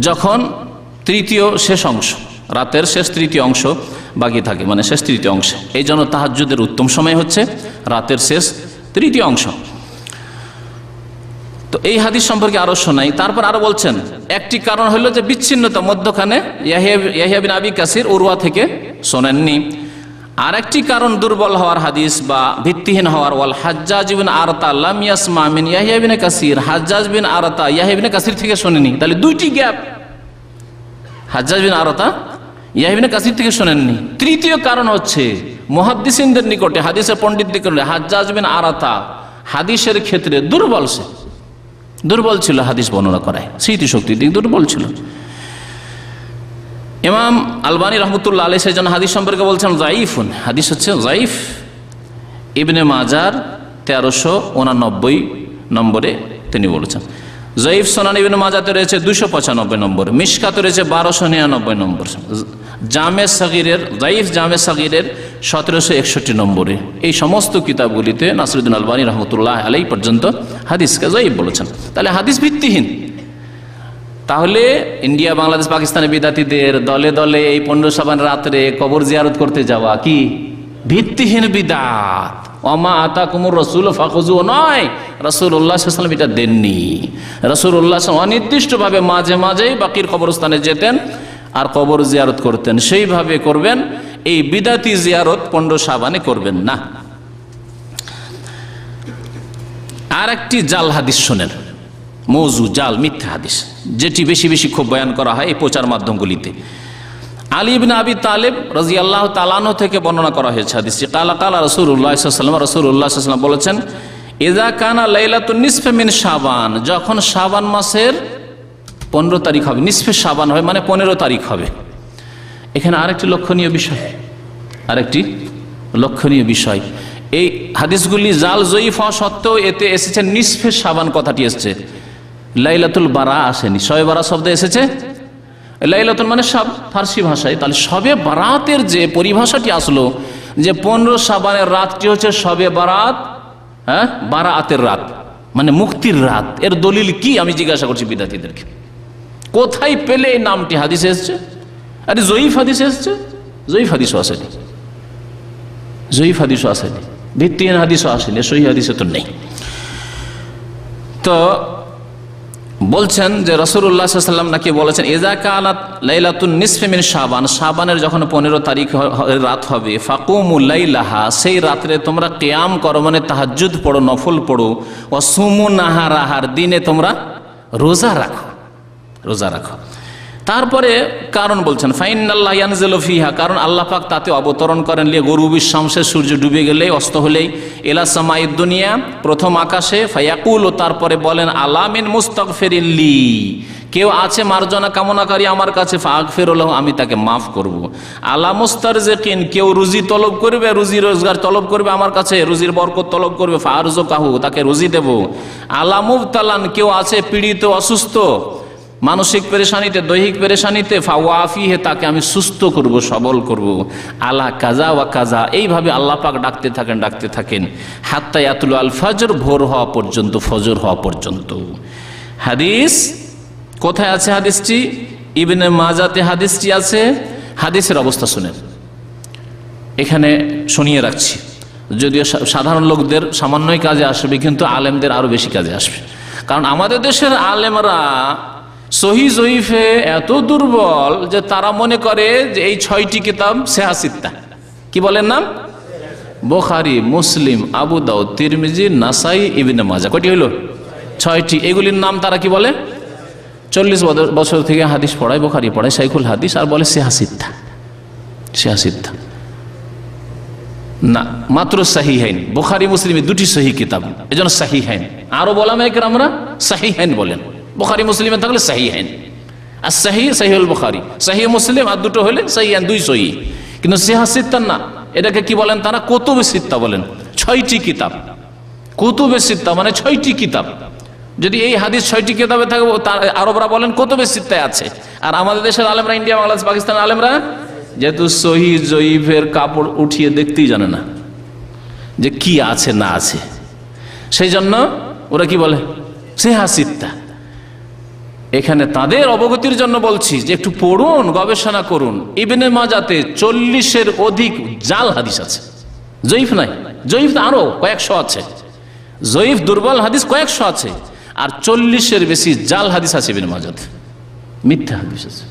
যখন তৃতীয় শেষ অংশ, রাতের শেষ তৃতীয় অংশ বাকি থাকে, মানে শেষ তৃতীয় অংশ, এই জন্য তাহাজ্জুদের উত্তম সময় হচ্ছে রাতের শেষ তৃতীয় অংশ। তো এই হাদিস সম্পর্কে আরো শোনাই। তারপর আরো বলছেন, একটি কারণ হলো যে বিচ্ছিন্নতা, মধ্যখানে ইয়াহিয়া বিন আবি কাসির উরওয়া থেকে শোনেননি। আর একটি কারণ দুর্বল হওয়ার হাদিস বা ভিত্তিহীন হওয়ার, ওয়াল হাজ্জাজ বিন আরতা লাম ইয়াসমা মিন ইয়াহিয়া বিন কাসির, হাজ্জাজ বিন আরতা ইয়াহিয়া বিন কাসির থেকে শোনেনি। তাহলে দুইটি গ্যাপ, হাজ্জাজ বিন আরতা ইয়াহিয়া বিন কাসির থেকে শোনেননি। তৃতীয় কারণ হচ্ছে মুহাদ্দিসিনদের নিকটে, হাদিসের পণ্ডিতদের নিকটে হাজ্জাজ বিন আরতা হাদিসের ক্ষেত্রে দুর্বল ছিল, হাদিস বর্ণনা করায় স্মৃতিশক্তির দিক দুর্বল ছিল। ইমাম আলবানী রহমতুল্লাহ আলাইহি সেই জন্য হাদিস সম্পর্কে বলছেন যায়িফুন, হাদিস হচ্ছে যায়িফ। ইবনে মাজার 1389 নম্বরে তিনি বলেছেন। যায়িফ সুনান ইবনে মাজাতে রয়েছে 295 নম্বর, মিশকাতে রয়েছে 1299 নম্বর, জামে সাগীরের যায়িফ জামে সাগীরের 1761 নম্বরে। এই সমস্ত কিতাবগুলিতে নাসিরুদ্দিন আলবানী রহমতুল্লাহ আলাইহি পর্যন্ত হাদিসকে যায়িফ বলেছেন। তাহলে হাদিস ভিত্তিহীন। তাহলে ইন্ডিয়া, বাংলাদেশ, পাকিস্তানের বিদাতীদের দলে দলে এই 15 শাবান রাত্রে কবর জিয়ারত করতে যাওয়া কি ভিত্তিহীন বিদাত। ওমা আতাকুমুর রাসূল ফাখুযু নয়, রাসূলুল্লাহ সাল্লাল্লাহু আলাইহি ওয়াসাল্লাম এটা দেননি। রাসূলুল্লাহ অনির্দিষ্টভাবে মাঝে মাঝেই বাকির কবরস্থানে যেতেন আর কবর জিয়ারত করতেন, সেইভাবে করবেন। এই বিদাতি জিয়ারত 15 শাবানে করবেন না। আর একটি জাল হাদিস শোনেন, মৌজু, জাল, মিথ্যা হাদিস, যেটি বেশি বেশি খুব বয়ান করা হয় এই প্রচার মাধ্যমগুলিতে। আলী ইবনে আবি তালেব রাদিয়াল্লাহু তাআলা আনহু থেকে বর্ণনা করা হয়েছে হাদিসটি। কালা কালা রাসূলুল্লাহ সাল্লাল্লাহু আলাইহি ওয়াসাল্লাম, রাসূলুল্লাহ সাল্লাল্লাহু আলাইহি ওয়াসাল্লাম বলেছেন, ইযা কানা লাইলাতুন নিসফে মিন শাবান, যখন শাবান মাসের 15 তারিখ হবে, নিসফে শাবান হবে মানে 15 তারিখ হবে। এখানে আরেকটি লক্ষণীয় বিষয়, এই হাদিসগুলি জাল জয়ীফ হওয়া সত্ত্বেও এতে এসেছে নিসফে শাবান কথাটি এসেছে, লাইলাতুল বারা আসেনি। শবে বারা শব্দ এসেছে, লাইলাতুল মানে সব ফার্সি ভাষায়। তাহলে শবে বারাতের যে পরিভাষাটি আসলো, যে 15 শাবানের রাতটি হচ্ছে শবে বারাত, হ্যাঁ, বারাতের রাত মানে মুক্তির রাত, এর দলিল কি আমি জিজ্ঞাসা করছি বিদ্যার্থীদেরকে। কোথায় পেলে এই নামটি হাদিসে এসছে? আরে জয়ীফ হাদিস এসছে, জয়ীফ হাদিসও আসেনি, জয়ীফ হাদিসও আসেনি, ভিত্তিহীন হাদিসও আসেনি, সহিহ হাদিসে তো নেই। তো বলছেন যে রাসূলুল্লাহ সাল্লাল্লাহু আলাইহি ওয়াসাল্লাম নাকি বলেছেন, ইযা কানাত লাইলাতুন নিসফি মিন শাবান, শাবানের যখন 15 তারিখ রাত হবে, ফাকুমু লাইলাহা, সেই রাত্রে তোমরা কিয়াম করো মানে তাহাজ্জুদ পড়ো, নফল পড়ো, ওয়া সুমু নাহারাহার, দিনে তোমরা রোজা রাখো, রোজা রাখো। তারপরে কারণ বলছেন, ফাইনাল্লাহ ইয়ানজিলু ফিহা, কারণ আল্লাহ পাক তাতে অবতরণ করেন, লিয়ে গরুবিশ শামসে, সূর্য ডুবে গেলেই, অস্ত হলেই, এলা সামাইদ দুনিয়া, প্রথম আকাশে, ফায়াকুল, তারপরে বলেন, আলামিন মুস্তাগফিরিন লি, কেউ আছে মার্জনা কামনাকারী আমার কাছে, ফাগফিরুলাহু, আমি তাকে মাফ করব। আলা মুস্তারজিকিন, কেউ রুজি তলব করবে, রুজি রোজগার তলব করবে আমার কাছে, রুজির বরকত তলব করবে, ফারজুকাহু, তাকে রুজি দেব। আলা মুবতালান, কেউ আছে পীড়িত, অসুস্থ, মানসিক পেরেশানিতে, দৈহিক পেরেশানিতে, ফাওয়াফিহে, তাকে আমি সুস্থ করব, সবল করব। আলা কাজা ওয়া কাজা, এইভাবে আল্লাহ পাক ডাকতে থাকেন, হাত্তা ইয়াতুলু আল ফজর, ভোর হওয়া পর্যন্ত, ফজর হওয়া পর্যন্ত। হাদিস কোথায় আছে? হাদিসটি ইবনে মাজাতে হাদিসটি আছে। হাদিসের অবস্থা শুনেন, এখানে শুনিয়ে রাখছি, যদিও সাধারণ লোকদের সামান্যই কাজে আসবে, কিন্তু আলেমদের আরো বেশি কাজে আসবে। কারণ আমাদের দেশের আলেমরা সহি জয়ীফে এত দুর্বল যে তারা মনে করে যে এই 6টি কিতাব সেহাসিত্তা, কি বলেন নাম? বুখারী, মুসলিম, আবু দাউদ, তিরমিজি, নাসাই, ইবনে মাজাহ, কয়টি হইল? 6টি। এগুলির নাম তারা কি বলে? 40 বছর থেকে হাদিস পড়ায়, বুখারী পড়ায়, শাইখুল হাদিস, আর বলে সেহাসিত্তা, সেহাসিত্তা না, মাত্র সাহিহাইন, বুখারী মুসলিমে 2টি সহি কিতাব, এজন্য সাহিহাইন। আরো বলা মেয়েকের আমরা সাহিহাইন বলেন, বুখারী মুসলিমে থাকলে সাহিহাইন, আর সাহিহ সাহিহুল বুখারী, সাহিহ মুসলিম, আর 2টো হলে সাহিহাইন, 2 সহি। কিন্তু সিহাসিত্তা না, এটাকে কি বলেন তারা? কুতুবে সিত্তা বলেন। 6টি কিতাব, কুতুবে সিত্তা মানে 6টি কিতাব। যদি এই হাদিস 6টি কিতাবে থাকে, আরবরা বলেন কুতুবে সিত্তায় আছে। আর আমাদের দেশের আলেমরা, ইন্ডিয়া, বাংলাদেশ, পাকিস্তানের আলেমরা, যেহেতু সহি জয়ীফের কাপড় উঠিয়ে দেখতেই জানে না যে কি আছে না আছে, সেই জন্য ওরা কি বলে? সিহাসিত্তা। এখানে তাদের অবগতির জন্য বলছি যে একটু পড়ুন, গবেষণা করুন। ইবনে মাজাতে 40-এর অধিক জাল হাদিস আছে, জয়ীফ নাই। জয়ীফ আরো কয়েকশো আছে, জয়ীফ দুর্বল হাদিস কয়েকশো আছে, আর 40-এর বেশি জাল হাদিস আছে ইবনে মাজাতে, মিথ্যা হাদিস আছে।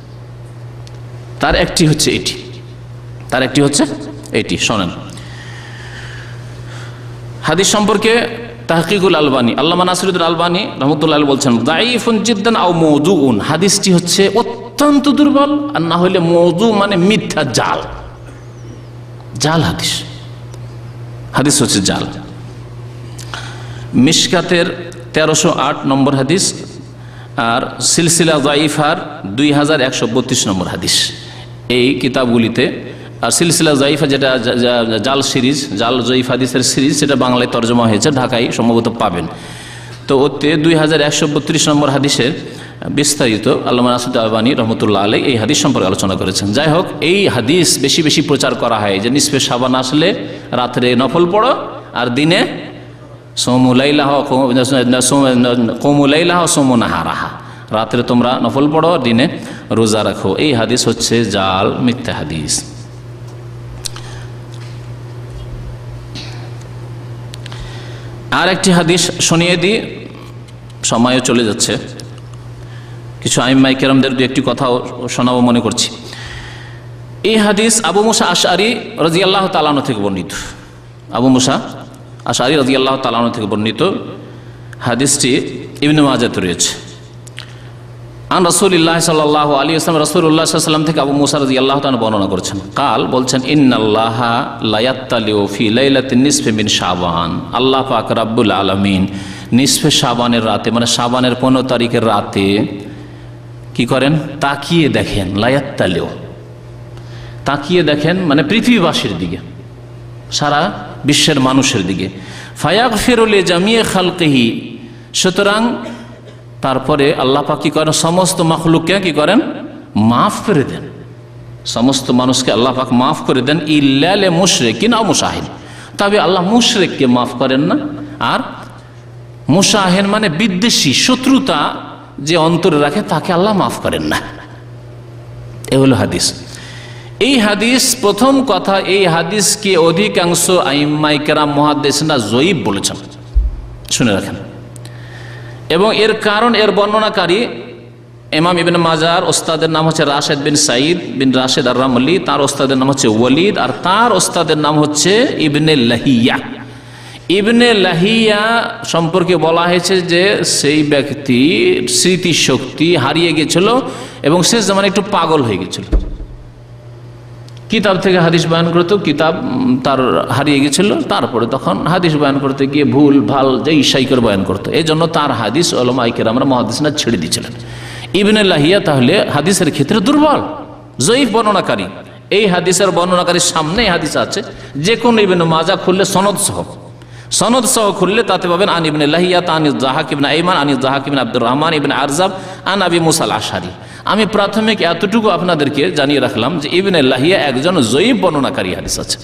তার একটি হচ্ছে এটি, শোনেন। হাদিস সম্পর্কে তাহকিকুল আলবানী, আল্লামা নাসিরুদ্দিন আলবানী রহমতুল্লাহ বলছেন, দাঈফুন জিদ্দান আও মওদুউন, হাদিসটি হচ্ছে অত্যন্ত দুর্বল, আর না হলে মওদু মানে মিথ্যা, জাল হাদিস হচ্ছে জাল। মিশকাতের 1308 নম্বর হাদিস, আর সিলসিলা দাঈফার 2132 নম্বর হাদিস। এই কিতাবগুলিতে। আর সিলসিলা জয়ীফা যেটা জাল সিরিজ, জাল জয়ীফ হাদিসের সিরিজ, সেটা বাংলায় তর্জমা হয়েছে, ঢাকায় সম্ভবত পাবেন। তো ওতে 2132 নম্বর হাদিসের বিস্তারিত আল্লামা নাসিরুদ্দিন আলবানী রহমতুল্লাহ আলাইহ এই হাদিস সম্পর্কে আলোচনা করেছেন। যাই হোক, এই হাদিস বেশি বেশি প্রচার করা হয় যে নিসফে শাবান আসলে রাত্রে নফল পড়ো আর দিনে সোমুলাইলাহ কোমুলাইলাহ সোমনাহারাহা, রাত্রে তোমরা নফল পড়ো আর দিনে রোজা রাখো। এই হাদিস হচ্ছে জাল মিথ্যা হাদিস। আর একটি হাদিস শুনিয়ে দিই, সময়ও চলে যাচ্ছে। কিছু আইম্মায়ে কেরামদের দু একটি কথাও শোনাবো মনে করছি। এই হাদিস আবু মুসা আশআরী রাদিয়াল্লাহু তাআলা আনহু থেকে বর্ণিত। আবু মুসা আশআরী রাদিয়াল্লাহু তাআলা আনহু থেকে বর্ণিত হাদিসটি ইবনে মাজাহতে রয়েছে। আন রাসূলিল্লাহ সাল্লাল্লাহু আলাইহি ওয়াসাল্লাম, রাসূলুল্লাহ সাল্লাল্লাহু আলাইহি ওয়াসাল্লাম থেকে আবু মুসা রাদিয়াল্লাহু তাআলা বর্ণনা করেছেন। কাল বলছেন, ইন্নাল্লাহা লা ইয়াত্তালিউ ফি লাইলাতিন নিসফি মিন শাবান, আল্লাহ পাক রব্বুল আলামিন নিসফে শাবানের রাতে, মানে শাবানের 15 তারিখের রাতে কি করেন? তাকিয়ে দেখেন। লা ইয়াত্তালিউ, তাকিয়ে দেখেন মানে পৃথিবীবাসীর দিকে, সারা বিশ্বের মানুষের দিকে। ফায়াগফিরু লিজামিই খালকিহি, সুতরাং তারপরে আল্লাহ পাক কি করেন? সমস্ত মাখলুককে কি করেন? মাফ করে দেন। সমস্ত মানুষকে আল্লাহ পাক মাফ করে দেন। ইল্লা লি মুশরিকিন আও মুশাহিন, তবে আল্লাহ মুশরিককে মাফ করেন না। আর মুশাহিন মানে বিদ্বেষী, শত্রুতা যে অন্তরে রাখে তাকে আল্লাহ মাফ করেন না। এ হলো হাদিস। এই হাদিস, প্রথম কথা, এই হাদিসকে অধিকাংশ আইম্মায়ে কেরাম মুহাদ্দিসিনরা জয়ীফ বলেছেন, শুনে রাখেন। এবং এর কারণ, এর বর্ণনাকারী ইমাম ইবনে মাজাহর ওস্তাদের নাম হচ্ছে রাশেদ বিন সাঈদ বিন রাশেদ আর রামলি, তার ওস্তাদের নাম হচ্ছে ওয়ালিদ, আর তার ওস্তাদের নাম হচ্ছে ইবনে লাহিয়া। ইবনে লাহিয়া সম্পর্কে বলা হয়েছে যে সেই ব্যক্তির স্মৃতিশক্তি হারিয়ে গেছিল এবং শেষ জামানে একটু পাগল হয়ে গেছিল। কিতাব থেকে হাদিস বয়ান করতো, কিতাব তার হারিয়ে গেছিল, তারপরে তখন হাদিস বয়ান করতে গিয়ে ভুল ভাল যে ইশাই করে বয়ান করতো। এই জন্য তার হাদিস উলামায়ে কেরামরা মুহাদ্দিসিনরা ছেড়ে দিয়েছিলেন। ইবনে লাহিয়া তাহলে হাদিসের ক্ষেত্রে দুর্বল, জয়ীফ বর্ণনাকারী। এই হাদিসের বর্ণনাকারীর সামনে হাদিস আছে, যে কোন ইবনে মাজাহ খুললে সনদ সহ খুললে তাতে পাবেন আন ইবনে লাহিয়া আন যাহাক ইবনে আইমান আন যাহাক ইবনে আব্দুর রহমান ইবনে আরজাব আন আবি মুসা আল আশআরী। আমি প্রাথমিক এতটুকু আপনাদেরকে জানিয়ে রাখলাম যে ইবনে লাহিয়া একজন জয়ীফ বর্ণনাকারী হাদিস আছে।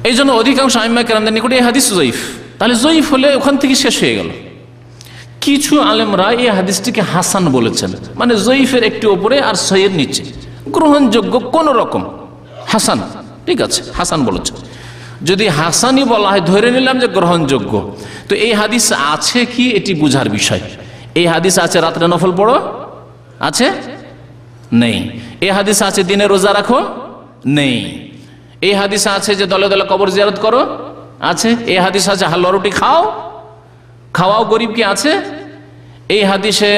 এই জন্য অধিকাংশ আইম্মায়ে কেরামদের নিকটে এই হাদিস জয়ীফ। তাহলে জয়ীফ হলে ওখান থেকে শেষ হয়ে গেল। কিছু আলেমরা এই হাদিসটিকে হাসান বলেছেন, মানে জয়ীফের একটু উপরে আর সহিহের নিচে, গ্রহণযোগ্য কোন রকম হাসান, ঠিক আছে, হাসান বলেছেন। যদি হাসানই বলা হয়, ধরে নিলাম যে গ্রহণযোগ্য, তো এই হাদিস আছে কি এটি বুঝার বিষয়। এই হাদিস আছে রাত্রে নফল পড়ো, আছে? নেই। এই হাদিস আছে দিনে রোজা রাখো, নেই। এই হাদিস আছে যে দলে দলে কবর জিয়ারত করো, আছে। এই হাদিস আছে হালুয়া রুটি খাওয়াও গরিবকে, আছে। এই হাদিসে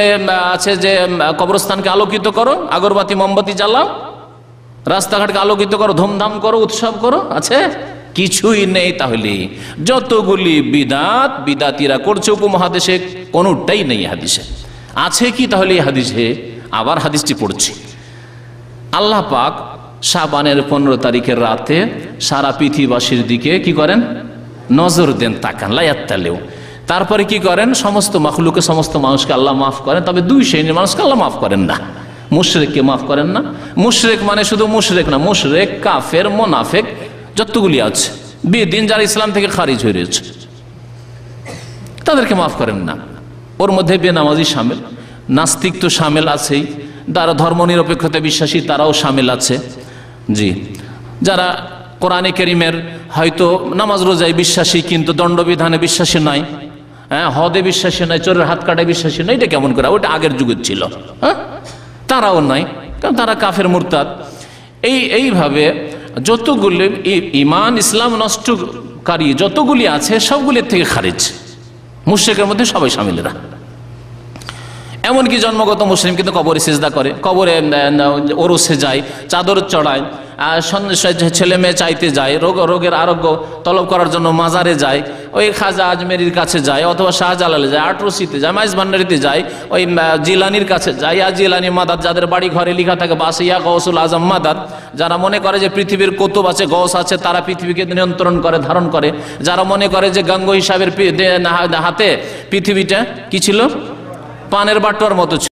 আছে যে কবরস্থানকে আলোকিত করো, আগরবাতি মোমবাতি জ্বালাও, রাস্তাঘাটকে আলোকিত করো, ধুমধাম করো, উৎসব করো, আছে? কিছুই নেই। তাহলে যতগুলি বিদাতিরা করছে উপমহাদেশে, কোনটাই নেই হাদিসে। আছে কি তাহলে এই হাদিসে? আবার হাদিসটি পড়ছি, আল্লাহ পাক শাবানের 15 তারিখের রাতে সারা পৃথিবীবাসীর দিকে কি করেন? নজর দেন, তাকান। লা ইয়াত্তালিউ, তারপরে কি করেন? সমস্ত মাখলুকে, সমস্ত মানুষকে আল্লাহ মাফ করেন, তবে দুই শ্রেণীর মানুষকে আল্লাহ মাফ করেন না। মুশরিককে মাফ করেন না। মুশরিক মানে শুধু মুশরিক না, মুশরিক, কাফের, মুনাফিক যতগুলি আছে, বেদিন যারা ইসলাম থেকে খারিজ হয়ে রয়েছে, তাদেরকে মাফ করেন না। ওর মধ্যে বেনামাজি শামিল, নাস্তিক তো শামিল আছেই, যারা ধর্ম নিরপেক্ষতা বিশ্বাসী তারাও শামিল আছে। জি, যারা কোরআনে কারীমের হয়তো নামাজ রোজায় বিশ্বাসী কিন্তু দণ্ডবিধানে বিশ্বাসী নাই, হ্যাঁ, হদে বিশ্বাসী নাই, চোরের হাত কাটায় বিশ্বাসী নাই, এটা কেমন করে? ওটা আগের যুগের ছিল, হ্যাঁ, তারাও নাই, কারণ তারা কাফের মুরতাদ। এইভাবে যতগুলি ইমান ইসলাম নষ্টকারী যতগুলি আছে সবগুলির থেকে খারিজ, মুশরিকের মধ্যে সবাই শামিলরা। এমনকি জন্মগত মুসলিম কিন্তু কবরে সিজদা করে, কবরে ওরসে যায়, চাদর চড়ায়, ছেলে মেয়ে চাইতে যায়, রোগের আরোগ্য তলব করার জন্য মাজারে যায়, ওই খাজা আজমেরির কাছে যায়, অথবা শাহজালালে যায়, আটরসিতে যায়, মাইজ ভান্ডারিতে যায়, ওই জিলানির কাছে যায়, ইয়া জিলানি মাদাদ, যাদের বাড়ি ঘরে লেখা থাকে বাসে ইয়া গৌসুল আজম মাদাদ, যারা মনে করে যে পৃথিবীর কুতুব আছে, গৌস আছে, তারা পৃথিবীকে নিয়ন্ত্রণ করে, ধারণ করে, যারা মনে করে যে গাঙ্গুহি সাহেবের হাতে পৃথিবীটা কি ছিল, পানের বাটোয়ার মতো ছিল।